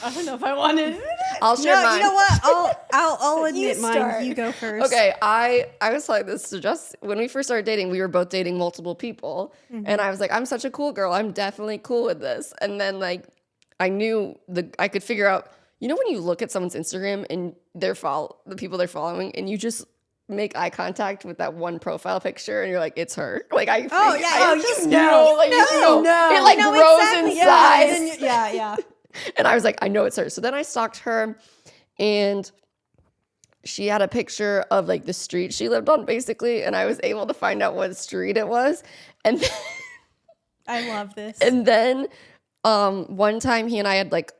I don't know if I wanted. I'll share mine. You know what? I'll admit mine. start. You go first. Okay, I was telling this to Jess when we first started dating. We were both dating multiple people, and I was like, I'm such a cool girl. I'm definitely cool with this. And then like, I knew I could figure out. You know, when you look at someone's Instagram and the people they're following, and you just make eye contact with that one profile picture, and you're like, it's her. Like I. You know. Like, it like grows exactly. in size. Yeah. And I was like, I know it's her. So then I stalked her, and she had a picture of like the street she lived on, basically. And I was able to find out what street it was. And then, I love this. And then one time he and I had like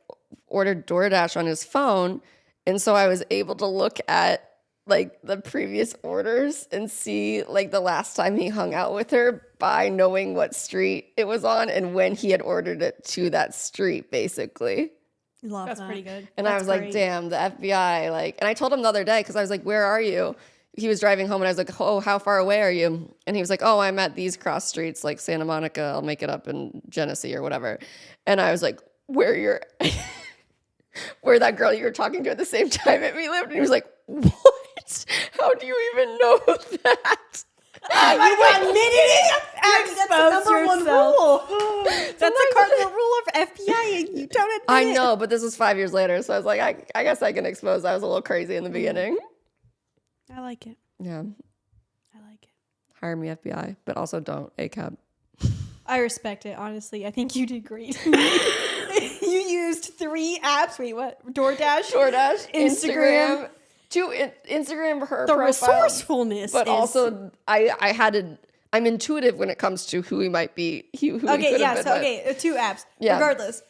ordered DoorDash on his phone. And so I was able to look at like the previous orders and see like the last time he hung out with her by knowing what street it was on and when he had ordered it to that street, basically. Love That's that. pretty good. And I was like, damn, the FBI, like, and I told him the other day, because I was like, where are you? he was driving home and I was like, oh, how far away are you? And he was like, oh, I'm at these cross streets, like Santa Monica. I'll make it up in Genesee or whatever. And I was like, where that girl you were talking to at the same time at me lived? And he was like, what? How do you even know that? You admitted it. That's the number one rule. That's a cardinal rule of FBI, and you don't admit I it. know, but this was 5 years later, so I was like, I guess I can expose I was a little crazy in the beginning. I like it. Yeah, I like it. hire me FBI, but also don't ACAB. I respect it, honestly. I think you did great. You used 3 apps. Wait, what? DoorDash, Instagram. Instagram her The profile, resourcefulness, but also I'm intuitive when it comes to who he might be. Who he okay, could yeah. have been So with. okay, 2 apps. Yeah. Regardless,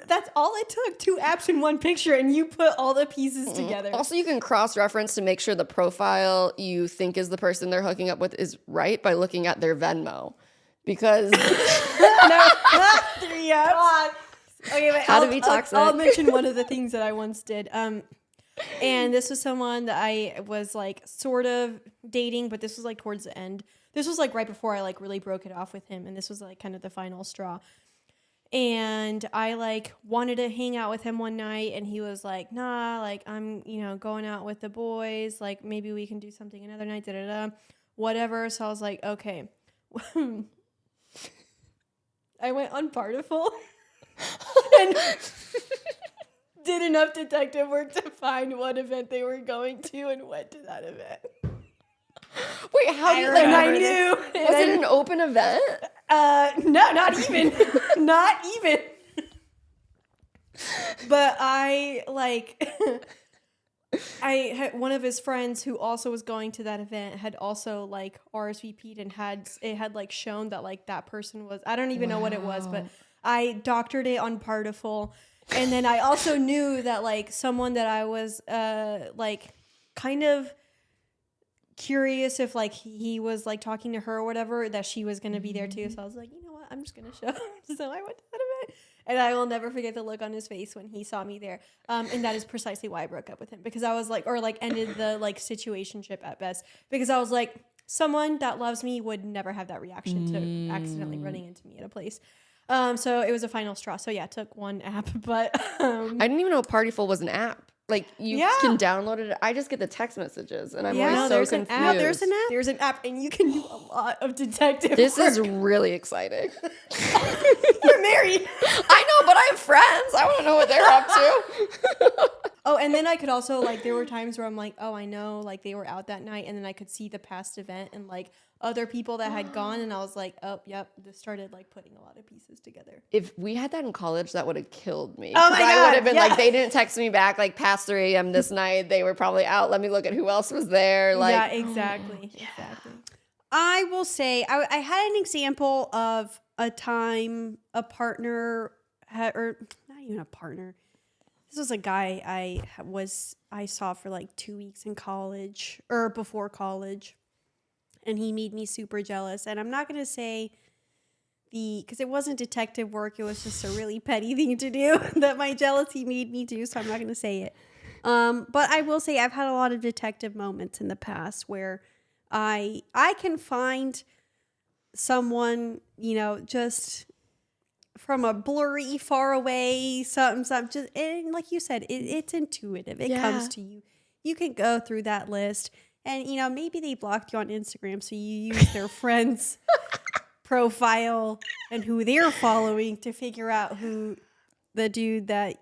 that's all it took. 2 apps in one picture, and you put all the pieces together. Also, you can cross-reference to make sure the profile you think is the person they're hooking up with is right by looking at their Venmo, because No, 3 apps. Okay, but How to be toxic. I'll mention one of the things that I once did. And this was someone that I was like sort of dating, but this was like towards the end. This was like right before I like really broke it off with him, and this was like kind of the final straw. And I like wanted to hang out with him one night, and he was like, nah, like I'm, going out with the boys, like maybe we can do something another night, whatever. So I was like, okay. I went on Partiful and did enough detective work to find what event they were going to and went to that event. wait, how did And I knew. Was it an open event? No, not even. Not even. But I I had one of his friends who also was going to that event had also like RSVP'd and had like shown that like that person was, I don't even know what it was, but I doctored it on Partiful. And then I also knew that like someone that I was like kind of curious if like he was like talking to her or whatever, that she was going to be there too. So I was like, you know what, I'm just going to show. So I went to that event, and I will never forget the look on his face when he saw me there. And that is precisely why I broke up with him, because I was like, or like ended the like situationship at best, because I was like, someone that loves me would never have that reaction to accidentally running into me at a place. So it was a final straw. So yeah, it took 1 app, but I didn't even know Partyful was an app. Like you can download it. I just get the text messages, and I'm always so confused. There's an app. There's an app, and you can do a lot of detective This work. is really exciting. You're married. I know, but I have friends. I want to know what they're up to. Oh, and then I could also like, there were times where I'm like, oh, I know, like they were out that night, and then I could see the past event and like other people that had gone, and I was like, oh, yep, just started like putting a lot of pieces together. If we had that in college, that would have killed me. Oh my God, I would have been yeah. like, they didn't text me back like past 3 a.m. this night. They were probably out. Let me look at who else was there. Like, yeah, exactly. Exactly. I will say, I had an example of a time a partner had, or not even a partner. This was a guy I saw for like 2 weeks in college or before college, and he made me super jealous. And I'm not going to say because it wasn't detective work. It was just a really petty thing to do that my jealousy made me do. So I'm not going to say it. But I will say I've had a lot of detective moments in the past where I can find someone, just from a blurry, far away, something, just, and like you said, it's intuitive. It comes to you. You can go through that list, and maybe they blocked you on Instagram, so you use their friend's profile and who they're following to figure out who the dude that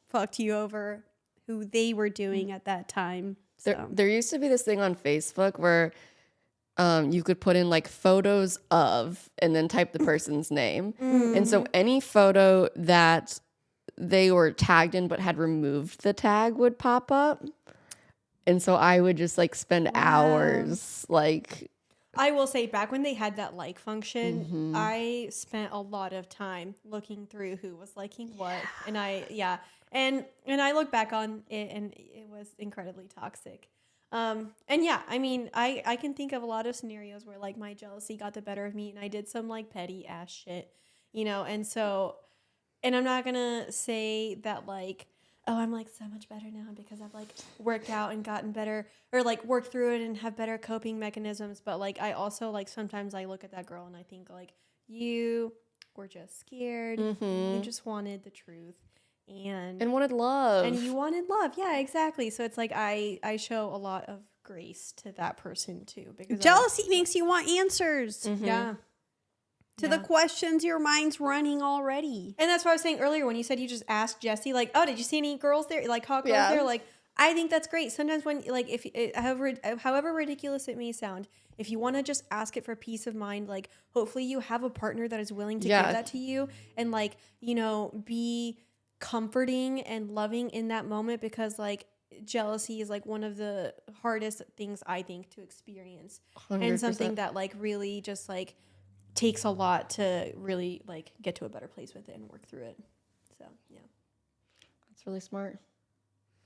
fucked you over, who they were doing at that time. So. There used to be this thing on Facebook where you could put in like photos of and then type the person's name. Mm-hmm. And so any photo that they were tagged in but had removed the tag would pop up. And so I would just like spend hours like. I will say back when they had that like function, I spent a lot of time looking through who was liking what. And And I look back on it, and it was incredibly toxic. And yeah, I mean, I can think of a lot of scenarios where like my jealousy got the better of me, and I did some like petty ass shit, and so, and I'm not gonna say that like oh, I'm like so much better now because I've like worked out and gotten better, or like worked through it and have better coping mechanisms. But like I also like sometimes I look at that girl and I think like you were just scared. You just wanted the truth and wanted love. And you wanted love. Yeah, exactly. So it's like I show a lot of grace to that person too, because jealousy makes you want answers. Yeah. To the questions your mind's running already. And that's what I was saying earlier when you said you just asked Jesse, like, oh, did you see any girls there? Like, hot girls there? Like, I think that's great. Sometimes when, like, if however ridiculous it may sound, if you want to just ask it for peace of mind, like, hopefully you have a partner that is willing to give that to you and, like, you know, be comforting and loving in that moment, because, like, jealousy is, like, one of the hardest things, I think, to experience. 100%. And something that, like, really just, like, takes a lot to really like get to a better place with it and work through it. So yeah, that's really smart.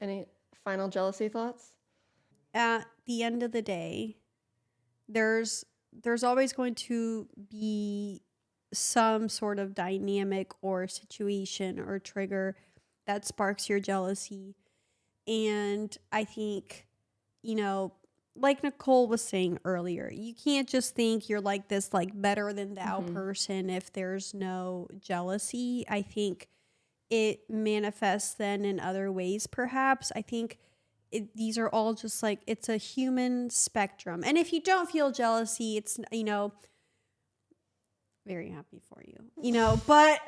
Any final jealousy thoughts? At the end of the day, there's always going to be some sort of dynamic or situation or trigger that sparks your jealousy. And I think, you know, like Nicole was saying earlier, you can't just think you're like this like better than thou person if there's no jealousy. I think it manifests then in other ways, perhaps. I think these are all just like, it's a human spectrum. And if you don't feel jealousy, it's, you know, very happy for you, you know, but,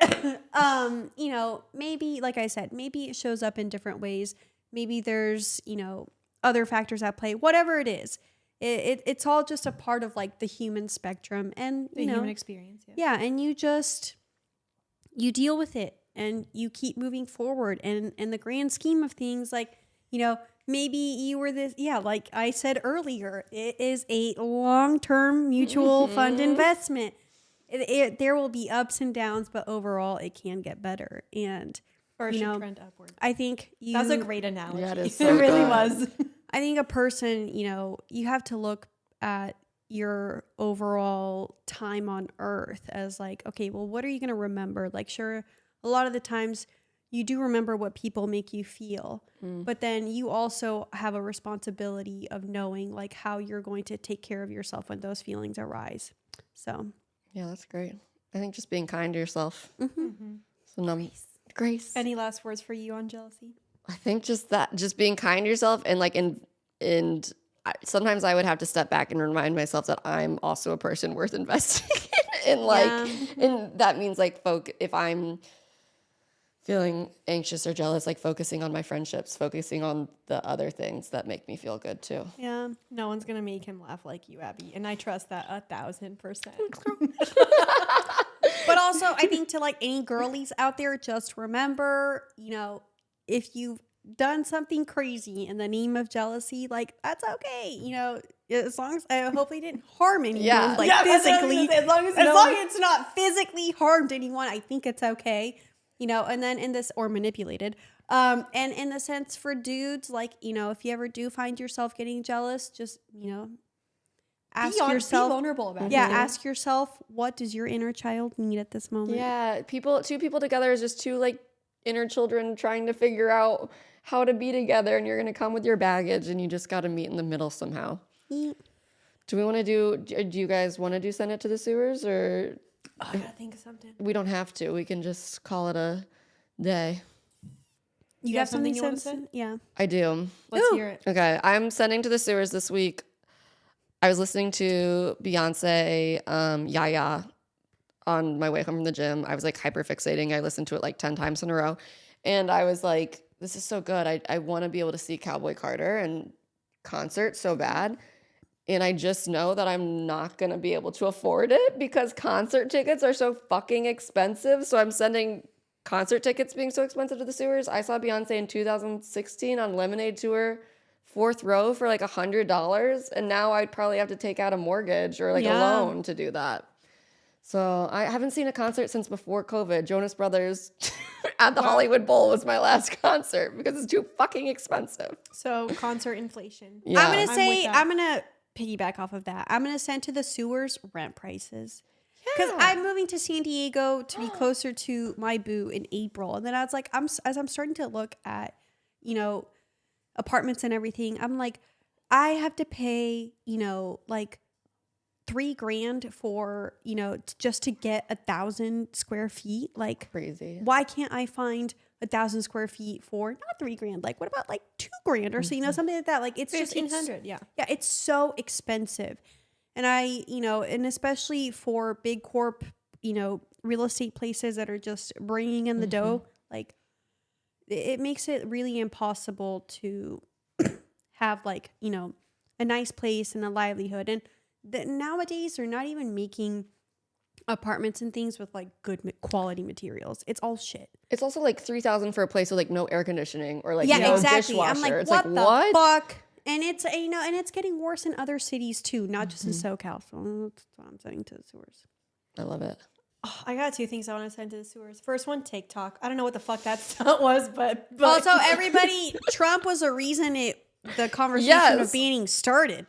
you know, maybe, like I said, maybe it shows up in different ways. Maybe there's, you know, other factors at play, whatever it is. It's all just a part of like the human spectrum and the human experience. Yeah. And you deal with it and you keep moving forward. And in the grand scheme of things, like, you know, maybe you were this, like I said earlier, it is a long-term mutual fund investment. There will be ups and downs, but overall it can get better. And or it should trend upward. I think that's a great analogy. Yeah, it really was. I think a person, you know, you have to look at your overall time on earth as like, okay, well, what are you going to remember? Like, sure, a lot of the times you do remember what people make you feel, but then you also have a responsibility of knowing like how you're going to take care of yourself when those feelings arise. So, yeah, that's great. I think just being kind to yourself. So Grace. Any last words for you on jealousy? I think just being kind to yourself and like, and sometimes I would have to step back and remind myself that I'm also a person worth investing in. Like, and that means like, if I'm feeling anxious or jealous, like focusing on my friendships, focusing on the other things that make me feel good too. Yeah. No one's going to make him laugh like you, Abby. And I trust that 1,000%. But also, I think to like any girlies out there, just remember, you know, if you've done something crazy in the name of jealousy, like that's okay. You know, as long as hopefully didn't harm anyone, physically. As long as it's not physically harmed anyone, I think it's okay. You know, and then in this, or manipulated. And in the sense for dudes, like, you know, if you ever do find yourself getting jealous, just, you know, ask yourself, be vulnerable about it. Yeah, ask yourself, what does your inner child need at this moment? Yeah, two people together is just two like inner children trying to figure out how to be together, and you're gonna come with your baggage, and you just got to meet in the middle somehow. Do you guys want to do Send It to the Sewers, or? Oh, I gotta think of something. We don't have to. We can just call it a day. You have something you want to say? Yeah, I do. Let's hear it. Okay, I'm sending to the sewers this week. I was listening to Beyonce, Yaya, on my way home from the gym. I was like hyper fixating. I listened to it like 10 times in a row. And I was like, this is so good. I want to be able to see Cowboy Carter in concert so bad. And I just know that I'm not going to be able to afford it because concert tickets are so fucking expensive. So I'm sending concert tickets being so expensive to the sewers. I saw Beyonce in 2016 on Lemonade Tour, 4th row for like $100. And now I'd probably have to take out a mortgage or like a loan to do that. So I haven't seen a concert since before COVID. Jonas Brothers at the Hollywood Bowl was my last concert because it's too fucking expensive. So concert inflation. Yeah. I'm going to piggyback off of that. I'm going to send to the sewers rent prices. Because I'm moving to San Diego to be closer to my boo in April. And then I was like, as I'm starting to look at apartments and everything. I'm like, I have to pay, like $3,000 for, just to get 1,000 square feet. Like, crazy. Why can't I find 1,000 square feet for not $3,000? Like, what about like $2,000 or so, something like that? Like, it's just $1,500. Yeah, it's so expensive. And and especially for big corp, real estate places that are just bringing in the dough, like it makes it really impossible to have like, a nice place and a livelihood. And nowadays they're not even making apartments and things with like good quality materials. It's all shit. It's also like $3,000 for a place with like no air conditioning or like exactly. dishwasher. I'm like, it's what like, the what? fuck? And it's and it's getting worse in other cities too, not just in SoCal. So that's what I'm saying to the sewers. I love it. Oh, I got 2 things I want to send to the sewers. First one, TikTok. I don't know what the fuck that stunt was, but also everybody, Trump was a reason the conversation of banning started.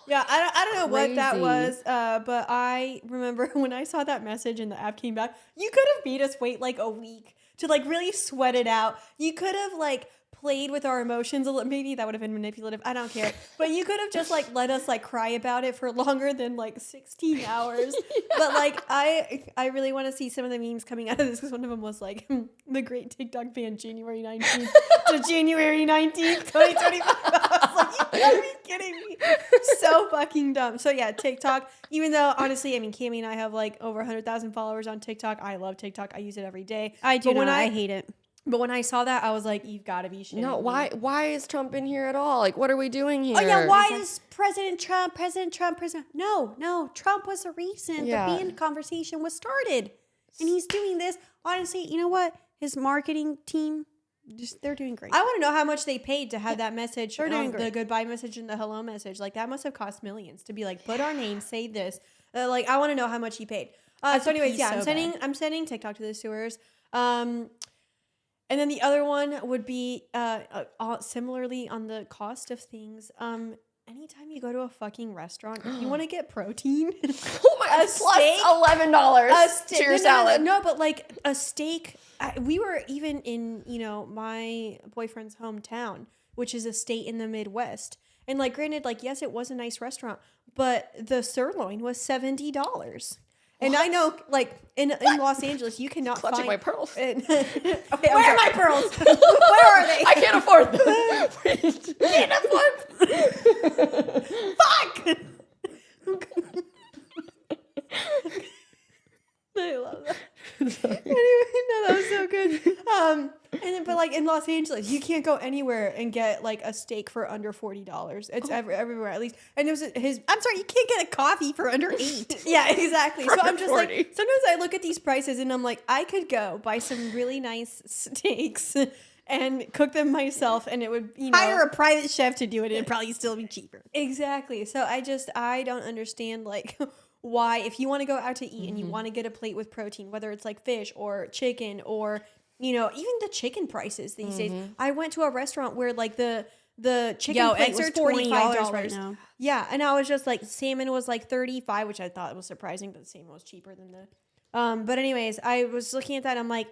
Yeah, I don't know what that was, but I remember when I saw that message and the app came back, you could have made us wait like a week to like really sweat it out. You could have like played with our emotions a little. Maybe that would have been manipulative. I don't care. But you could have just like let us like cry about it for longer than like 16 hours. But like I really want to see some of the memes coming out of this because one of them was like the great TikTok ban January 19th to January 19th, 2025. I was like, you gotta be kidding me. So fucking dumb. So yeah, TikTok. Even though honestly, I mean, Cami and I have like over 100,000 followers on TikTok. I love TikTok. I use it every day. I do. I hate it. But when I saw that, I was like, you've got to be shitting No, me. why is Trump in here at all? Like, what are we doing here? Oh, yeah, why is President Trump? No, Trump was the reason the ban conversation was started. And he's doing this. Honestly, you know what? His marketing team, they're doing great. I want to know how much they paid to have that message, They're doing the great. goodbye message and the hello message. Like, that must have cost millions to be like, put our name, say this. Like, I want to know how much he paid. So anyways, yeah, I'm sending TikTok to the sewers. And then the other one would be similarly on the cost of things. Anytime you go to a fucking restaurant, if you want to get protein, oh my god, plus $11 to your salad. No, but like a steak. We were even in my boyfriend's hometown, which is a state in the Midwest, and like granted, like yes, it was a nice restaurant, but the sirloin was $70. And I know, like, in Los Angeles, you cannot Clutching find... my pearls. Okay, where are my pearls? Where are they? I can't afford them. Can't afford Fuck! I love that. Anyway, no, that was so good. And then, but like in Los Angeles, you can't go anywhere and get like a steak for under $40. It's everywhere at least. And it was I'm sorry, you can't get a coffee for under $8. Yeah, exactly. So I'm just 40. Like, sometimes I look at these prices and I'm like, I could go buy some really nice steaks and cook them myself, and it would hire a private chef to do it. It'd probably still be cheaper. Exactly. So I don't understand like. Why, if you want to go out to eat and you want to get a plate with protein, whether it's like fish or chicken or, even the chicken prices these days. I went to a restaurant where like the chicken plate was $45 right now. Yeah. And I was just like, salmon was like $35, which I thought was surprising, but the salmon was cheaper than the, but anyways, I was looking at that and I'm like,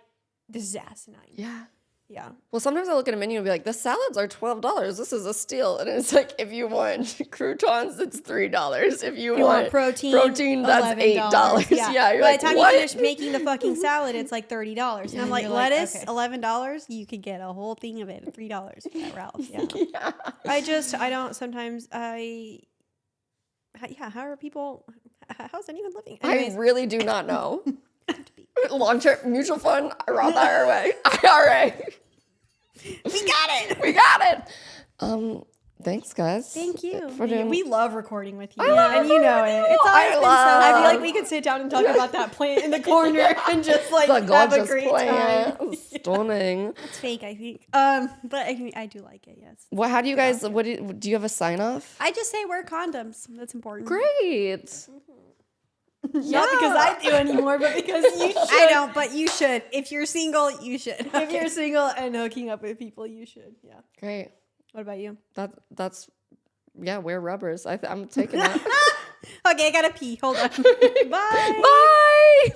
this is asinine. Yeah. Yeah. Well, sometimes I look at a menu and be like, the salads are $12. This is a steal. And it's like, if you want croutons, it's $3. If you want protein, that's $8. Yeah. You're by the time you finish making the fucking salad, it's like $30. And I'm like, lettuce, $11. You could get a whole thing of it at $3 at Ralph's. Yeah. I don't sometimes how are people, how's anyone living? Anyways. I really do not know. Long-term mutual fund, Roth IRA. We got it. Thanks, guys. Thank you. We love recording with you. And you know it. It's always been so. I feel like we could sit down and talk about that plant in the corner and just like have a great time. Stunning. It's fake, I think. But I do like it. Yes. Well, how do you guys? Do you have a sign off? I just say wear condoms. That's important. Great. Not because I do anymore, but because you should. I don't, but you should. If you're single, you should. If you're single and hooking up with people, you should. Yeah. Great. What about you? That's wear rubbers. I'm taking that. Okay, I gotta pee. Hold on. Bye. Bye.